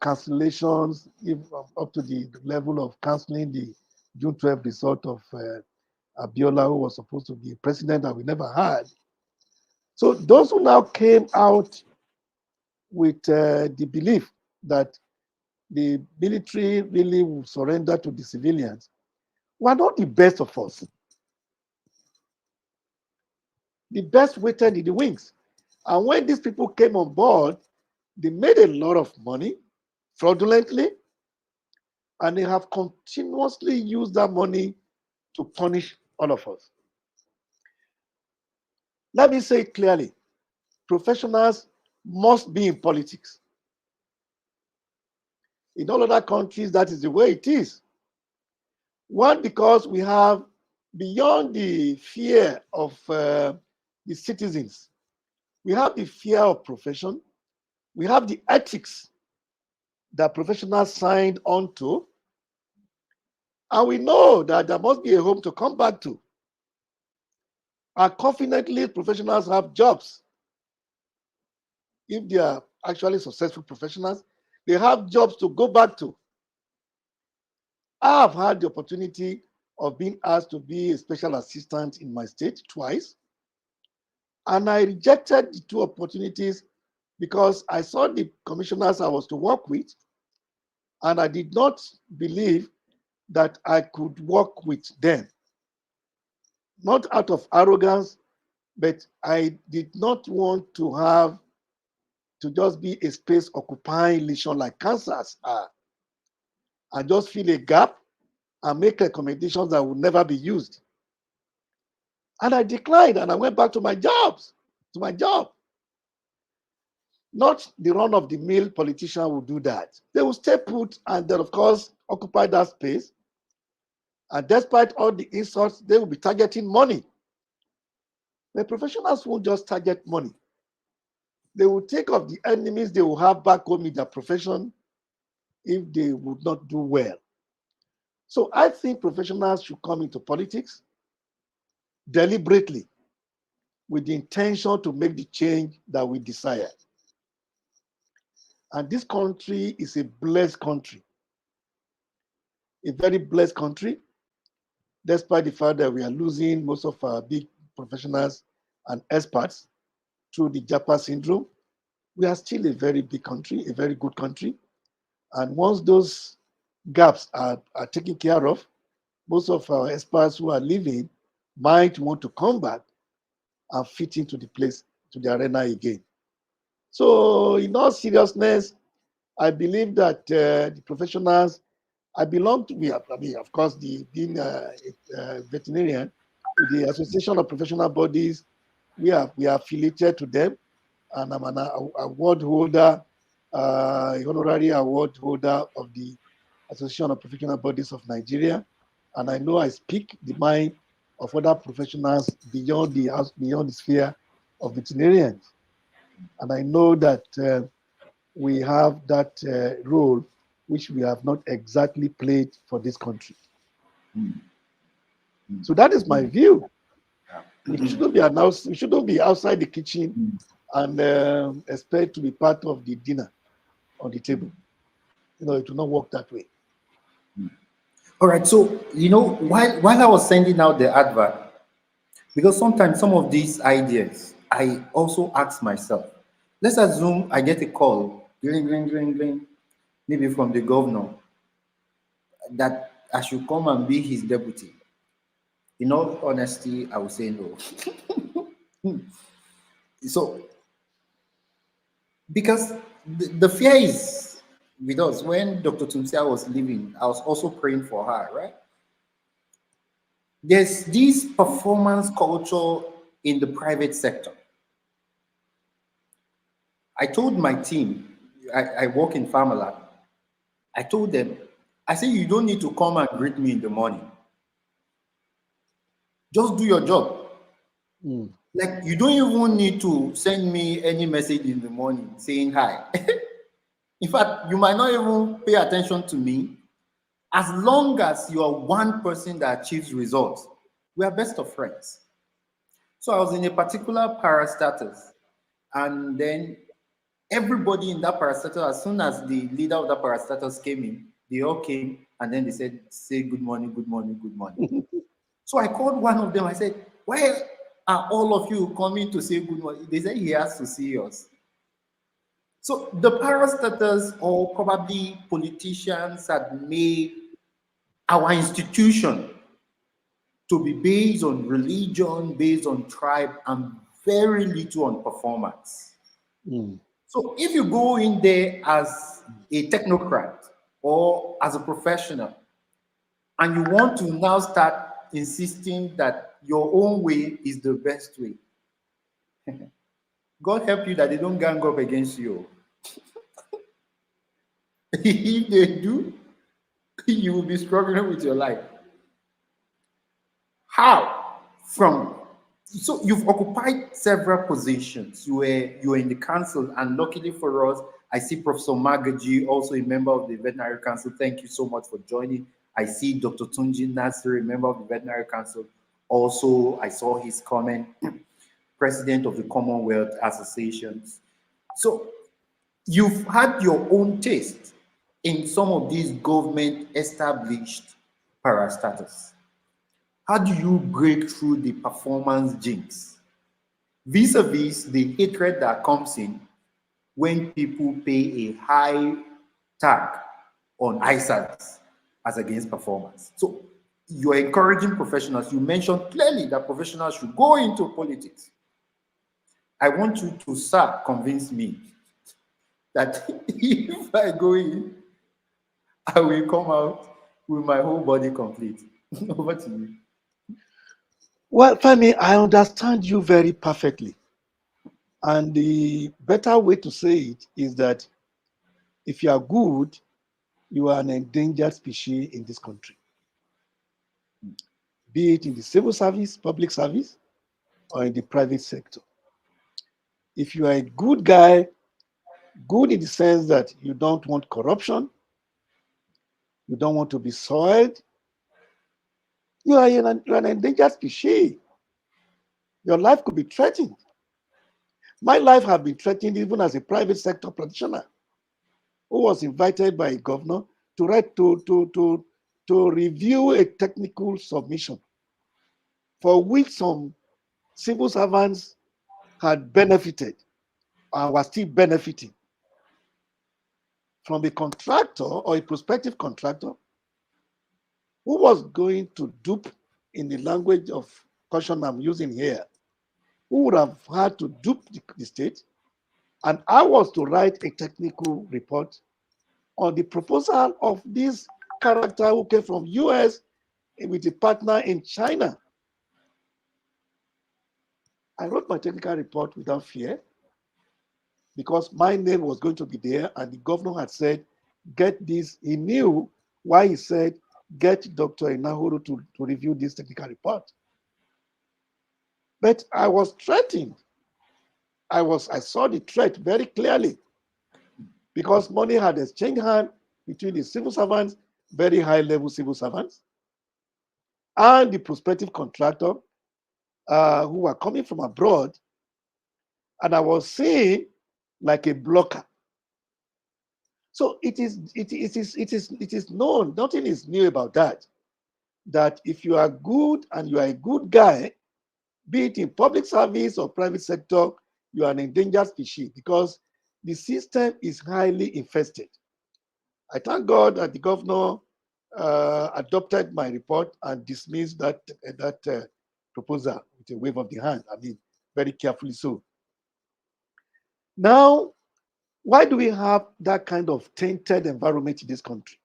cancellations, if, up to the level of canceling the June 12th result of Abiola, who was supposed to be president that we never had. So those who now came out with the belief that the military really will surrender to the civilians were not the best of us. The best waited in the wings. And when these people came on board, they made a lot of money fraudulently, and they have continuously used that money to punish all of us. Let me say it clearly, professionals must be in politics. In all other countries, that is the way it is. One, because we have, beyond the fear of the citizens, we have the fear of profession, we have the ethics that professionals signed onto, and we know that there must be a home to come back to. And confidently, professionals have jobs. If they are actually successful professionals, they have jobs to go back to. I have had the opportunity of being asked to be a special assistant in my state twice, and I rejected the two opportunities because I saw the commissioners I was to work with, and I did not believe that I could work with them. Not out of arrogance, but I did not want to just be a space occupying lesion like cancers are, and just fill a gap and make recommendations that would never be used. And I declined and I went back to my job. Not the run-of-the-mill politician will do that. They will stay put and then, of course, occupy that space. And despite all the insults, they will be targeting money. The professionals won't just target money. They will take of the enemies they will have back home in their profession if they would not do well. So I think professionals should come into politics deliberately with the intention to make the change that we desire. And this country is a blessed country, a very blessed country, despite the fact that we are losing most of our big professionals and experts through the Japa syndrome. We are still a very big country, a very good country. And once those gaps are taken care of, most of our experts who are leaving might want to come back and fit into the place, to the arena again. So, in all seriousness, I believe that the professionals, I belong to, I mean, of course, being a veterinarian, the Association of Professional Bodies, we are affiliated to them, and I'm an award holder, honorary award holder of the Association of Professional Bodies of Nigeria, and I know I speak the mind of other professionals beyond the sphere of veterinarians, and I know that we have that role which we have not exactly played for this country. So that is my view. We shouldn't be outside the kitchen and expect to be part of the dinner on the table. You know, it will not work that way. All right. So, while I was sending out the advert, because sometimes some of these ideas, I also ask myself, let's assume I get a call, ring, ring, ring, ring, maybe from the governor, that I should come and be his deputy. In all honesty, I would say no. So, because the fear is with us. When Dr. Tumsia was leaving, I was also praying for her, right? There's this performance culture in the private sector. I told my team, I work in Farmalab, I told them, I said, you don't need to come and greet me in the morning. Just do your job. Like, you don't even need to send me any message in the morning saying hi. In fact, you might not even pay attention to me. As long as you are one person that achieves results, we are best of friends. So I was in a particular parastatus, and then everybody in that parastatus, as soon as the leader of that parastatus came in, they all came, and then they said, say good morning, good morning, good morning. So I called one of them. I said, why are all of you coming to say good morning? They said he has to see us. So the parastatals, or probably politicians, had made our institution to be based on religion, based on tribe, and very little on performance. So if you go in there as a technocrat or as a professional, and you want to now start insisting that your own way is the best way, God help you that they don't gang up against you. If they do, you will be struggling with your life. How? So you've occupied several positions. You were in the council, and luckily for us, I see Professor Magaji, also a member of the Veterinary Council. Thank you so much for joining. I see Dr. Tunji Nasiri, a member of the Veterinary Council. Also, I saw his comment, president of the Commonwealth Associations. So you've had your own taste in some of these government-established parastatals. How do you break through the performance jinx vis-a-vis the hatred that comes in when people pay a high tag on ISAs as against performance? So you're encouraging professionals. You mentioned clearly that professionals should go into politics. I want you to, sir, convince me that if I go in, I will come out with my whole body complete. Over to you. Well, Femi, I understand you very perfectly. And the better way to say it is that if you are good, you are an endangered species in this country, be it in the civil service, public service, or in the private sector. If you are a good guy, good in the sense that you don't want corruption, You don't want to be soiled. You are an endangered species. Your life could be threatened. My life has been threatened even as a private sector practitioner who was invited by a governor to write to review a technical submission for which some civil servants had benefited and were still benefiting from a contractor or a prospective contractor who was going to dupe, in the language of caution I'm using here, who would have had to dupe the state, and I was to write a technical report on the proposal of this character who came from US with a partner in China. I wrote my technical report without fear because my name was going to be there, and the governor had said, get this. He knew why he said, get Dr. Enahoro to review this technical report. But I was threatened. I saw the threat very clearly because money had exchanged hands between the civil servants, very high level civil servants, and the prospective contractor who were coming from abroad. And I was seen like a blocker. So it is known, nothing is new about that, that if you are good and you are a good guy, be it in public service or private sector, you are an endangered species because the system is highly infested. I thank God that the governor adopted my report and dismissed that proposal with a wave of the hand. I mean, very carefully so. Now, why do we have that kind of tainted environment in this country?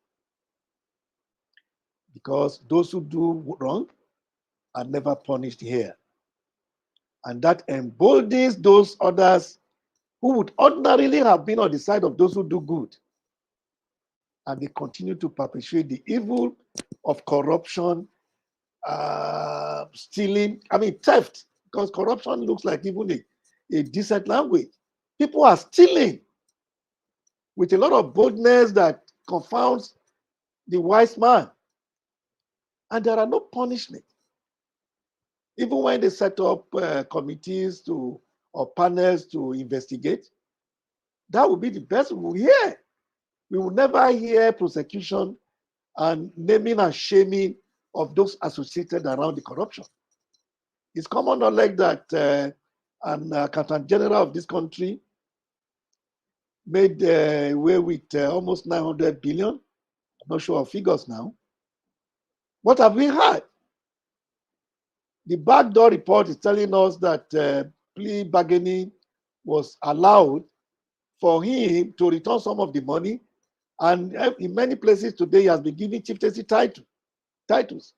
Because those who do wrong are never punished here. And that emboldens those others who would ordinarily have been on the side of those who do good. And they continue to perpetuate the evil of corruption, stealing, theft, because corruption looks like even a decent language. People are stealing with a lot of boldness that confounds the wise man. And there are no punishment. Even when they set up committees or panels to investigate, that would be the best we will hear. We will never hear prosecution and naming and shaming of those associated around the corruption. It's common knowledge that an accountant general of this country made away with almost 900 billion. I'm not sure of figures now. What have we had? The backdoor report is telling us that plea bargaining was allowed for him to return some of the money. And in many places today, he has been given chieftaincy titles.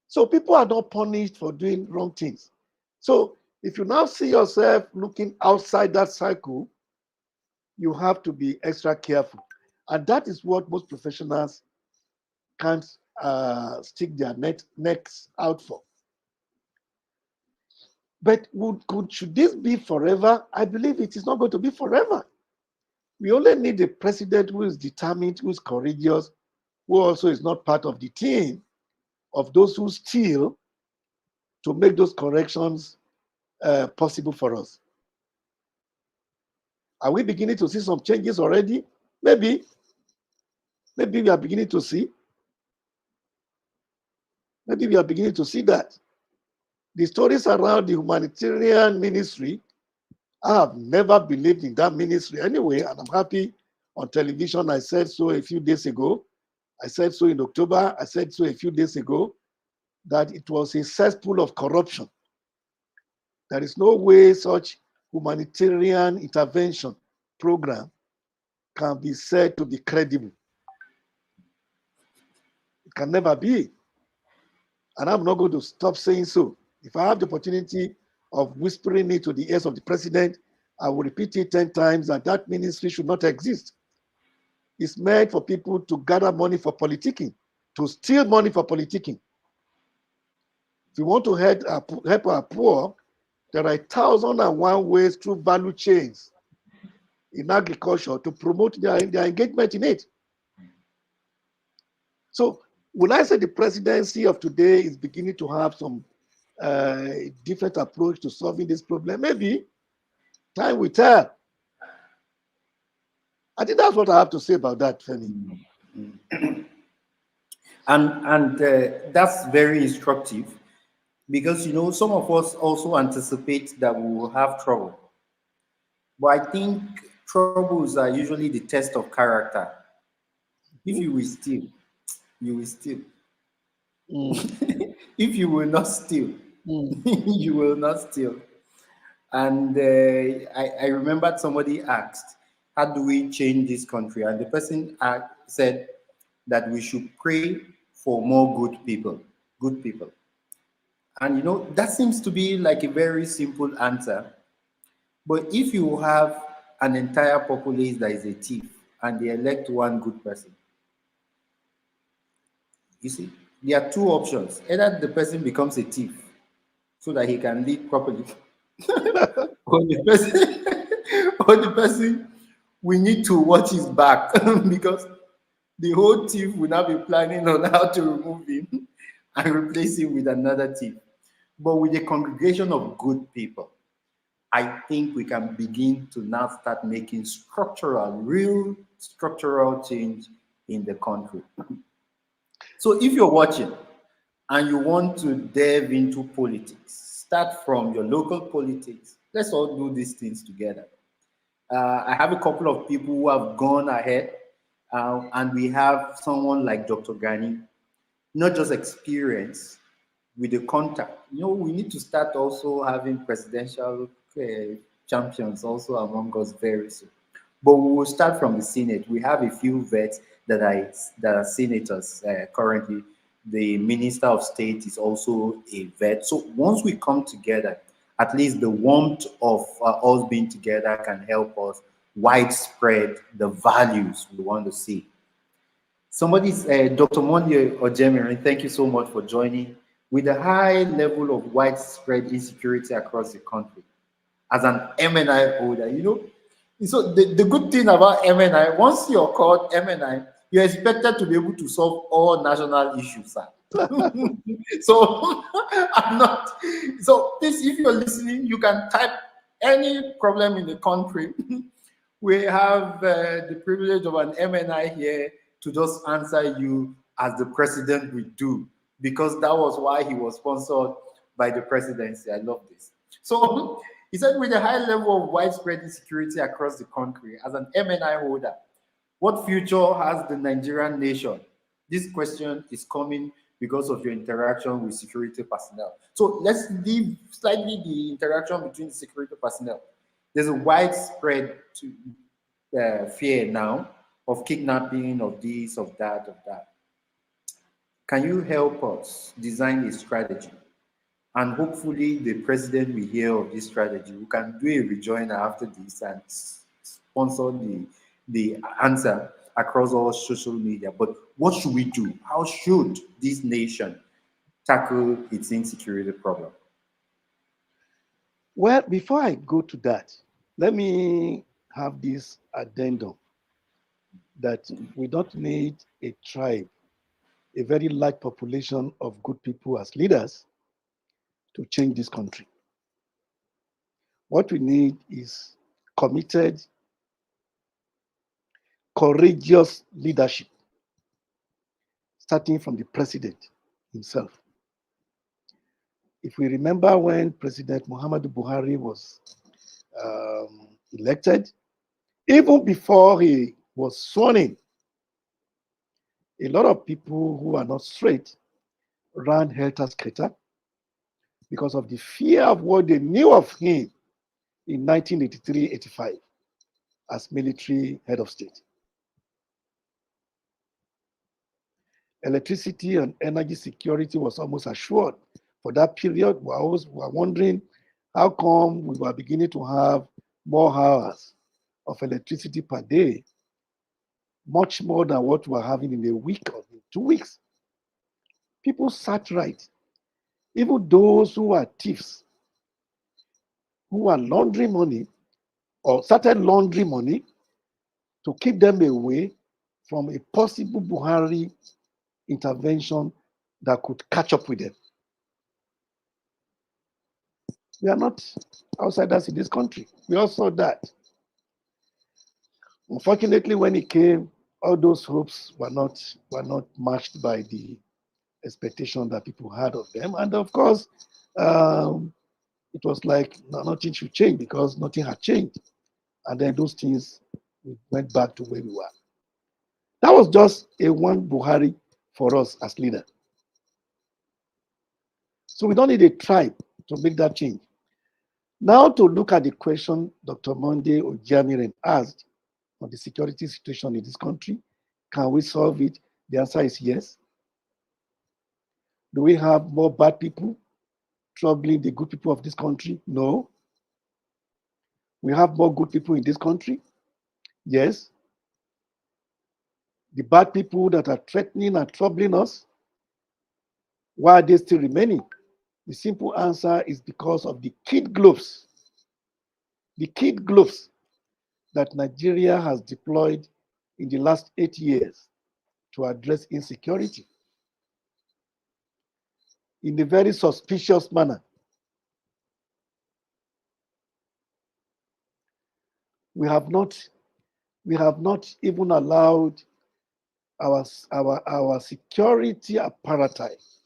So people are not punished for doing wrong things. So if you now see yourself looking outside that cycle, you have to be extra careful. And that is what most professionals can't stick their necks out for. But should this be forever? I believe it is not going to be forever. We only need a president who is determined, who is courageous, who also is not part of the team of those who steal, to make those corrections possible for us. Are we beginning to see some changes already? Maybe we are beginning to see. Maybe we are beginning to see that. The stories around the humanitarian ministry, I have never believed in that ministry anyway, and I'm happy on television. I said so a few days ago. I said so in October. I said so a few days ago, that it was a cesspool of corruption. There is no way such humanitarian intervention program can be said to be credible. It can never be. And I'm not going to stop saying so. If I have the opportunity of whispering it to the ears of the president, I will repeat it 10 times that that ministry should not exist. It's meant for people to gather money for politicking, to steal money for politicking. If we want to help our poor, there are 1,001 ways through value chains in agriculture to promote their engagement in it. So when I say the presidency of today is beginning to have some different approach to solving this problem, maybe time will tell. I think that's what I have to say about that, Femi. And that's very instructive because some of us also anticipate that we will have trouble. But I think troubles are usually the test of character. If you will steal, you will steal. Mm, If you will not steal, mm, you will not steal. And I remembered somebody asked, how do we change this country? And the person said that we should pray for more good people. Good people. And that seems to be like a very simple answer. But if you have an entire populace that is a thief and they elect one good person, you see, there are two options. Either the person becomes a thief so that he can lead properly, or the person, or the person, we need to watch his back because the whole thief will now be planning on how to remove him and replace him with another thief. But with a congregation of good people, I think we can begin to now start making real structural change in the country. So if you're watching and you want to delve into politics, start from your local politics. Let's all do these things together. I have a couple of people who have gone ahead, and we have someone like Dr. Gani, not just experience with the contact. We need to start also having presidential champions also among us very soon. But we will start from the Senate. We have a few vets that are senators currently. The Minister of State is also a vet. So once we come together, at least the warmth of us being together can help us widespread the values we want to see. Dr. Monday Ojemirin, thank you so much for joining. With a high level of widespread insecurity across the country, as an MNI holder, so the good thing about MNI, once you're called MNI, you're expected to be able to solve all national issues, sir. So I'm not. So please, if you're listening, you can type any problem in the country. We have the privilege of an MNI here to just answer you as the president would do, because that was why he was sponsored by the presidency. I love this. So he said, with a high level of widespread insecurity across the country, as an MNI holder, what future has the Nigerian nation? This question is coming because of your interaction with security personnel. So let's leave slightly the interaction between the security personnel. There's a widespread fear now of kidnapping, of this, of that, of that. Can you help us design a strategy? And hopefully the president will hear of this strategy. We can do a rejoiner after this and sponsor the answer across all social media. But what should we do? How should this nation tackle its insecurity problem? Well, before I go to that, let me have this addendum that we don't need a tribe, a very large population of good people as leaders to change this country. What we need is committed, courageous leadership, starting from the president himself. If we remember when President Muhammadu Buhari was elected, even before he was sworn in, a lot of people who are not straight ran helter-skelter because of the fear of what they knew of him in 1983-85 as military head of state. Electricity and energy security was almost assured. For that period, we were wondering how come we were beginning to have more hours of electricity per day, much more than what we were having in a week or in 2 weeks. People sat right. Even those who are thieves, who are laundering money or started laundering money to keep them away from a possible Buhari intervention that could catch up with them. We are not outsiders in this country. We all saw that. Unfortunately, when it came, all those hopes were not matched by the expectation that people had of them. And of course, um, it was like nothing should change because nothing had changed. And then those things went back to where we were. That was just a one Buhari for us as leader. So we don't need a tribe to make that change. Now to look at the question Dr. Monday Ojamiren asked on the security situation in this country, can we solve it? The answer is yes. Do we have more bad people troubling the good people of this country? No. We have more good people in this country? Yes. The bad people that are threatening and troubling us, why are they still remaining? The simple answer is because of the kid gloves. The kid gloves that Nigeria has deployed in the last 8 years to address insecurity in a very suspicious manner. We have not, we have not even allowed our security apparatus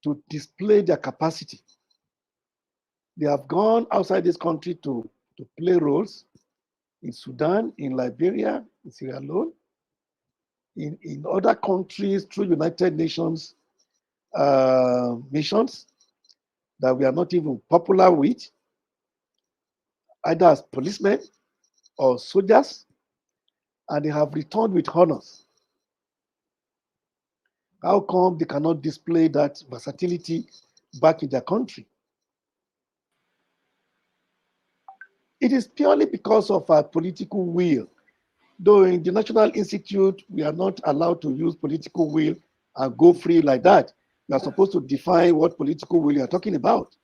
to display their capacity. They have gone outside this country to play roles in Sudan, in Liberia, in Sierra Leone, in other countries through United Nations missions that we are not even popular with, either as policemen or soldiers, and they have returned with honors. How come they cannot display that versatility back in their country? It is purely because of our political will. Though in the National Institute, we are not allowed to use political will and go free like that. We are supposed to define what political will you are talking about.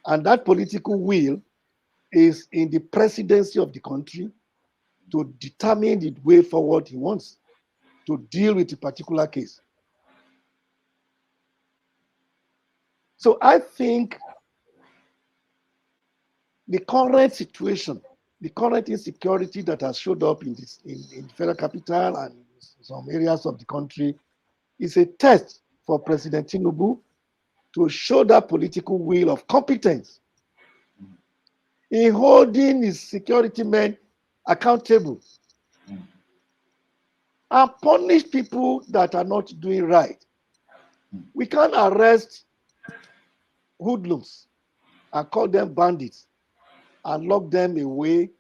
And that political will is in the presidency of the country to determine the way forward he wants to deal with a particular case. So I think the current situation, the current insecurity that has showed up in the federal capital and in some areas of the country is a test for President Tinubu to show that political will of competence in holding his security men accountable and punish people that are not doing right. We can't arrest hoodlums and call them bandits and lock them away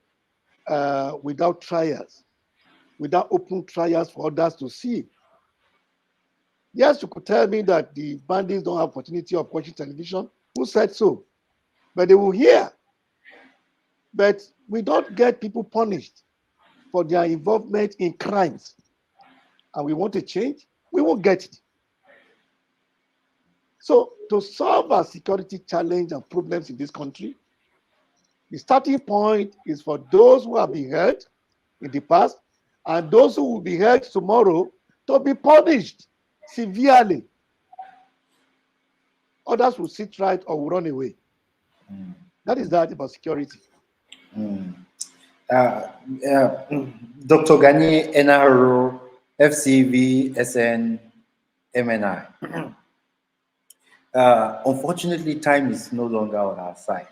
without trials, without open trials for others to see. Yes, you could tell me that the bandits don't have opportunity of watching television. Who said so? But they will hear. But we don't get people punished for their involvement in crimes. And we want to change, we won't get it. So to solve our security challenge and problems in this country, the starting point is for those who have been held in the past and those who will be held tomorrow to be punished severely. Others will sit right or will run away. That is that about security. Uh, Dr. Gani Enahoro, FCV, SN, MNI. Unfortunately, time is no longer on our side.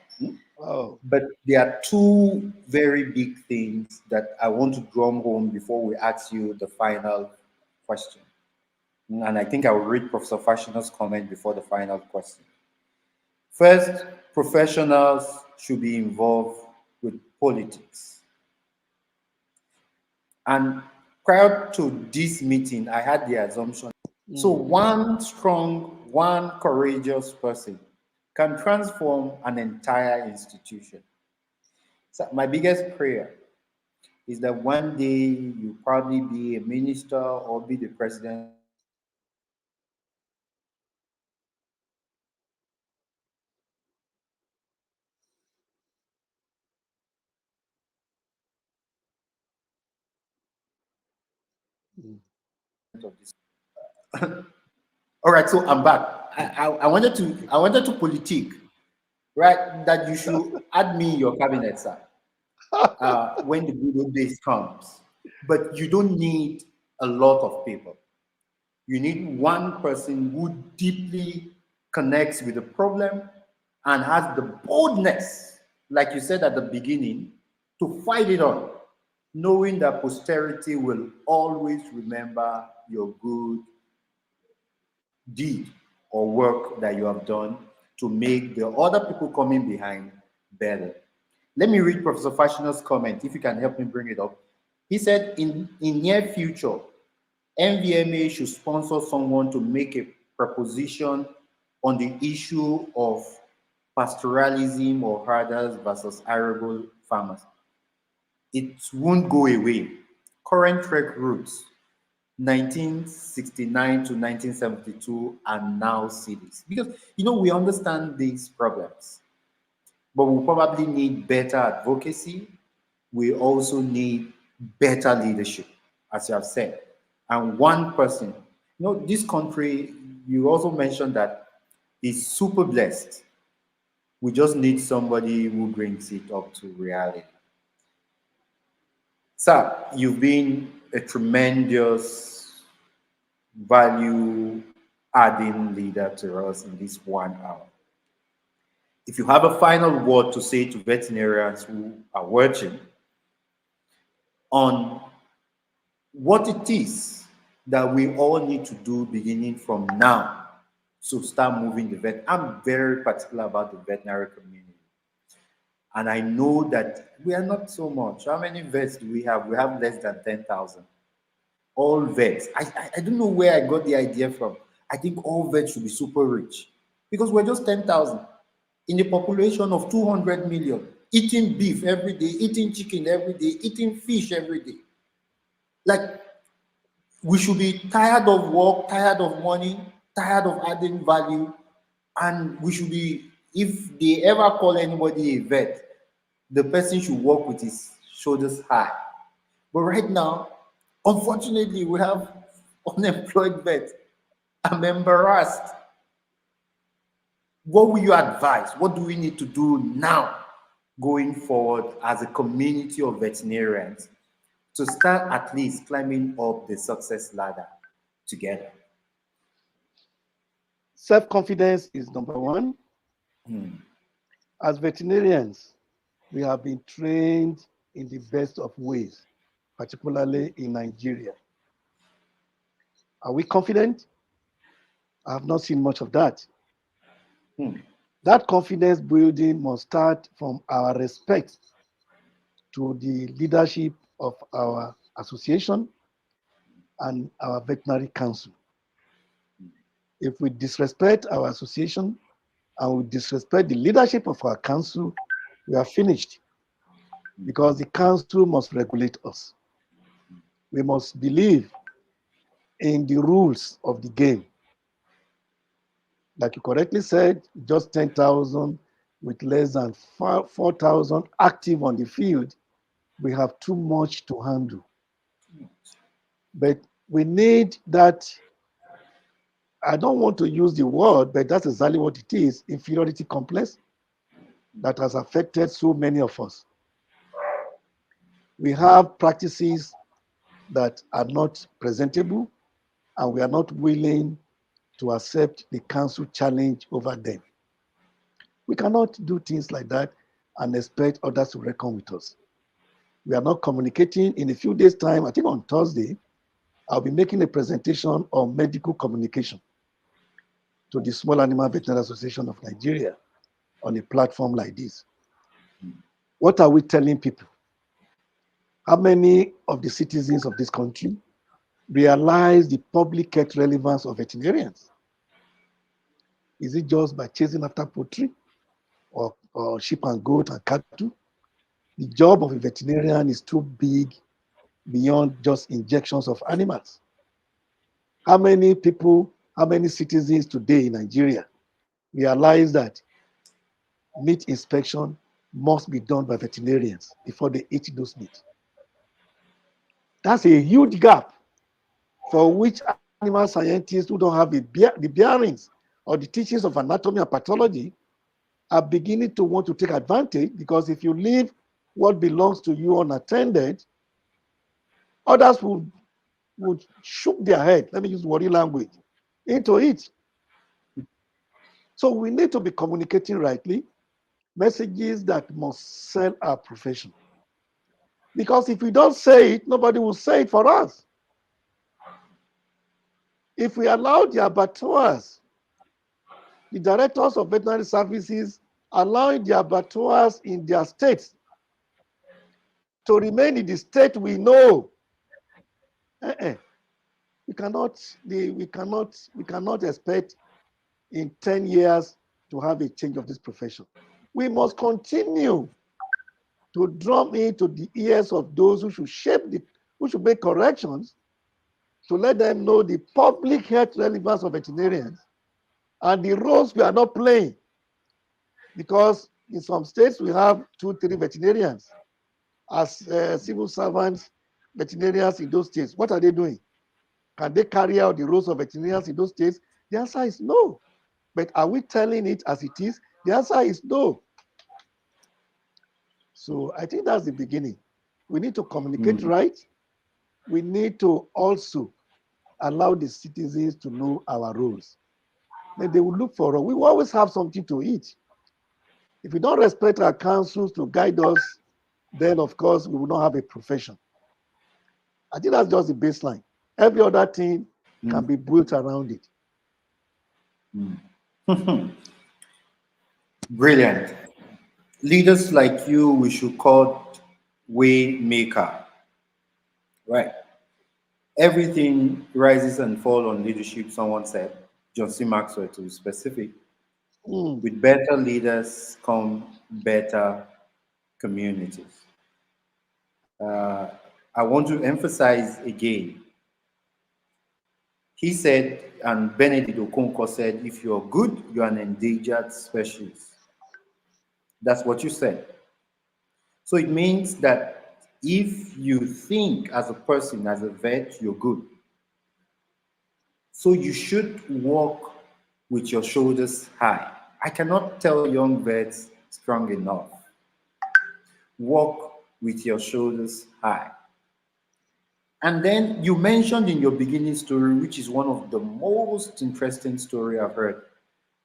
Oh. But there are two very big things that I want to drum home before we ask you the final question. And I think I will read Professor Fashiona's comment before the final question. First, professionals should be involved with politics. And prior to this meeting, I had the assumption. So one strong, one courageous person can transform an entire institution. So my biggest prayer is that one day you probably be a minister or be the president of a country where professionals Mm. of this. All right, so I'm back. I wanted to politique, right? That you should add me in your cabinet, sir, when the good old days comes. But you don't need a lot of people. You need one person who deeply connects with the problem and has the boldness, like you said at the beginning, to fight it on, knowing that posterity will always remember your good deed or work that you have done to make the other people coming behind better. Let me read Professor Fashiona's comment, if you can help me bring it up. He said, in near future, NVMA should sponsor someone to make a proposition on the issue of pastoralism or herders versus arable farmers. It won't go away. Current trade routes, 1969 to 1972, are now cities. Because, we understand these problems, but we probably need better advocacy. We also need better leadership, as you have said. And one person, this country, you also mentioned that is super blessed. We just need somebody who brings it up to reality. Sir, you've been a tremendous value adding leader to us in this 1 hour. If you have a final word to say to veterinarians who are watching on what it is that we all need to do beginning from now to start moving the vet. I'm very particular about the veterinary community. And I know that we are not so much. How many vets do we have? We have less than 10,000. All vets. I don't know where I got the idea from. I think all vets should be super rich because we're just 10,000 in a population of 200 million, eating beef every day, eating chicken every day, eating fish every day. Like, we should be tired of work, tired of money, tired of adding value, and we should be, if they ever call anybody a vet, the person should walk with his shoulders high. But right now, unfortunately, we have unemployed vets. I'm embarrassed. What will you advise? What do we need to do now going forward as a community of veterinarians to start at least climbing up the success ladder together? Self-confidence is number one. As veterinarians, we have been trained in the best of ways, particularly in Nigeria. Are we confident? I have not seen much of that. That confidence building must start from our respect to the leadership of our association and our veterinary council. If we disrespect our association and we disrespect the leadership of our council, we are finished, because the council must regulate us. We must believe in the rules of the game. Like you correctly said, just 10,000 with less than 4,000 active on the field, we have too much to handle. But we need that, I don't want to use the word, but that's exactly what it is, inferiority complex that has affected so many of us. We have practices that are not presentable, and we are not willing to accept the council challenge over them. We cannot do things like that and expect others to reckon with us. We are not communicating. In a few days' time, I think on Thursday, I'll be making a presentation on medical communication to the Small Animal Veterinary Association of Nigeria on a platform like this. What are we telling people? How many of the citizens of this country realize the public health relevance of veterinarians? Is it just by chasing after poultry or sheep and goat and cattle? The job of a veterinarian is too big beyond just injections of animals. How many people, how many citizens today in Nigeria realize that meat inspection must be done by veterinarians before they eat those meat? That's a huge gap. for which animal scientists who don't have the bearings or the teachings of anatomy and pathology are beginning to want to take advantage, because if you leave what belongs to you unattended, others would shook their head, let me use wordy language, into it. So we need to be communicating rightly, messages that must sell our profession. Because if we don't say it, nobody will say it for us. If we allow the abattoirs, the directors of veterinary services, allowing the abattoirs in their states to remain in the state we know, we cannot expect in 10 years to have a change of this profession. We must continue to drum into the ears of those who should make corrections, to let them know the public health relevance of veterinarians and the roles we are not playing. Because in some states we have 2, 3 veterinarians as civil servants, veterinarians in those states. What are they doing? Can they carry out the roles of veterinarians in those states? The answer is no. But are we telling it as it is? The answer is no. So I think that's the beginning. We need to communicate right. We need to also allow the citizens to know our roles. Then they will look for us. We will always have something to eat. If we don't respect our councils to guide us, then of course we will not have a profession. I think that's just the baseline. Every other thing can be built around it. Brilliant. Leaders like you, we should call way maker, right? Everything rises and falls on leadership, someone said. John C. Maxwell, to be specific. With better leaders come better communities. I want to emphasize again. He said, and Benedict Okonkwo said, if you're good, you're an endangered specialist. That's what you said. So it means that if you think as a person, as a vet, you're good. So you should walk with your shoulders high. I cannot tell young vets strong enough. Walk with your shoulders high. And then you mentioned in your beginning story, which is one of the most interesting story I've heard,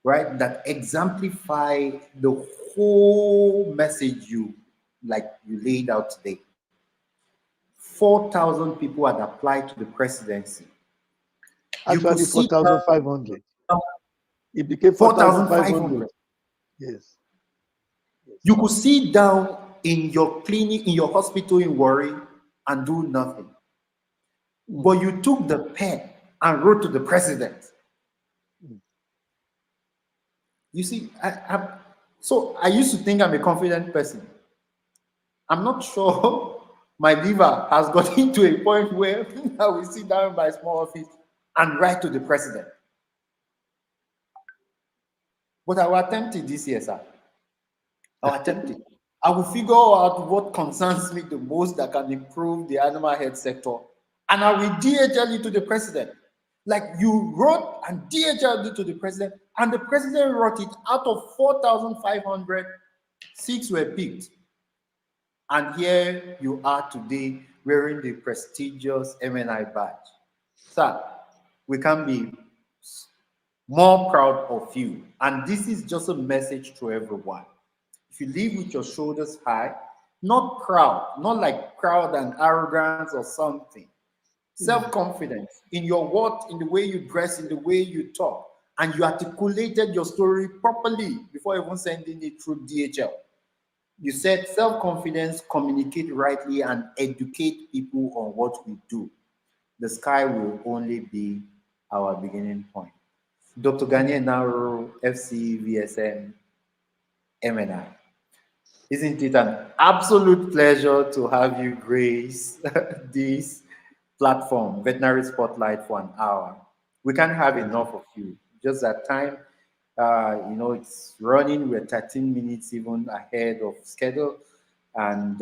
right? That exemplify the whole message you laid out today. 4,000 people had applied to the presidency. Actually, 4,500. It became 4,500. Yes. You could sit down in your clinic, in your hospital in Warri, and do nothing. But you took the pen and wrote to the president. You see, so I used to think I'm a confident person. I'm not sure my liver has gotten to a point where I will sit down in my small office and write to the president. But I will attempt it this year, sir. I will attempt it. I will figure out what concerns me the most that can improve the animal health sector, and I will DHL it to the president. Like you wrote and DHL it to the president, and the president wrote it. Out of 4,500, 6 were picked. And here you are today wearing the prestigious MNI badge. Sir, we can be more proud of you. And this is just a message to everyone. If you live with your shoulders high, not proud, not like proud and arrogance or something. Self-confidence in your what, in the way you dress, in the way you talk, and you articulated your story properly before even sending it through DHL. You said self-confidence, communicate rightly, and educate people on what we do. The sky will only be our beginning point. Dr. Gani Enahoro, FC, VSM, MNI. Isn't it an absolute pleasure to have you grace this platform, Veterinary Spotlight, for an hour? We can't have enough of you. Just that time, it's running. We're 13 minutes even ahead of schedule, and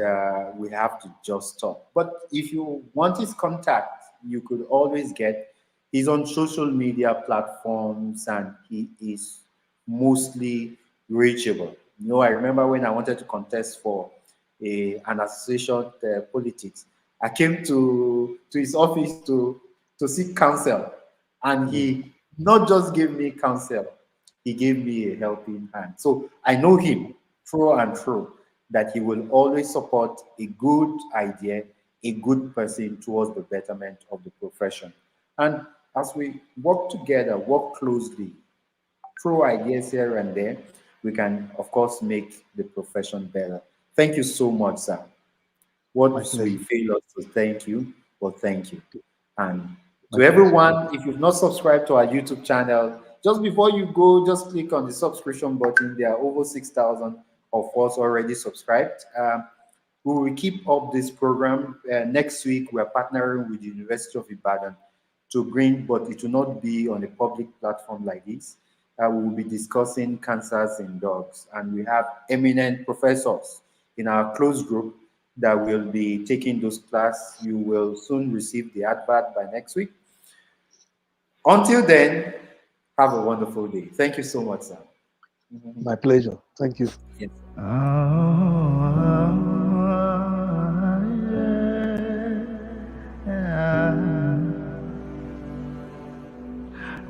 we have to just stop. But if you want his contact, you could always get. He's on social media platforms and he is mostly reachable. I remember when I wanted to contest for an association politics, I came to his office to seek counsel, and he not just gave me counsel, he gave me a helping hand. So I know him through and through, that he will always support a good idea, a good person towards the betterment of the profession. And as we work together, work closely, throw ideas here and there, we can, of course, make the profession better. Thank you so much, sir. What we fail us to thank you, but thank you. And to everyone, if you've not subscribed to our YouTube channel, just before you go, just click on the subscription button. There are over 6,000 of us already subscribed. We will keep up this program. Next week, we are partnering with the University of Ibadan to bring, but it will not be on a public platform like this. We will be discussing cancers in dogs, and we have eminent professors in our close group that will be taking those classes. You will soon receive the advert by next week. Until then, have a wonderful day. Thank you so much, sir. My pleasure. Thank you. Yes.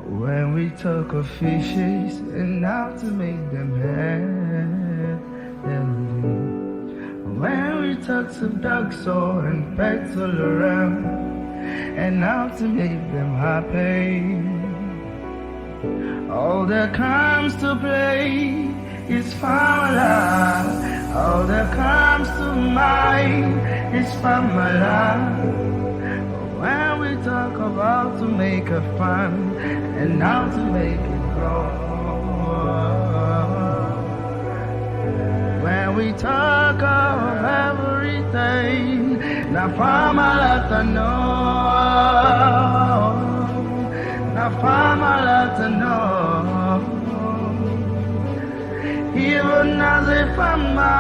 When we talk of fishes and how to make them healthy, when we talk of dogs and pets all around and how to make them happy, all that comes to play is family. All that comes to mind is family. When we talk about to make a fun and how to make it grow, when we talk of everything, na family to know, na family to know, even as a family.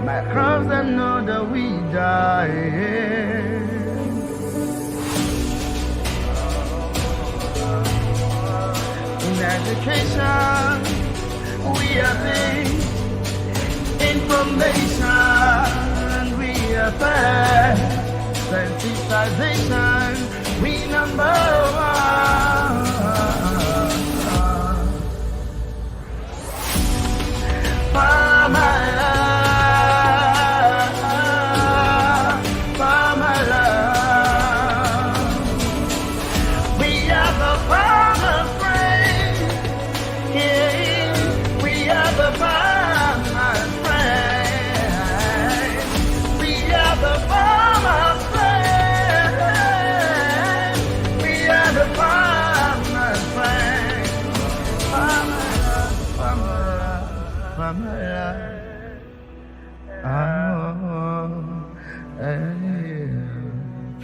My crops them know that we die. In education, we are things. Information, we are fast. Sensitization, we number one. Family.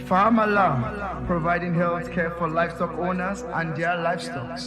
Farm Alarm, providing health care for livestock owners and their livestock.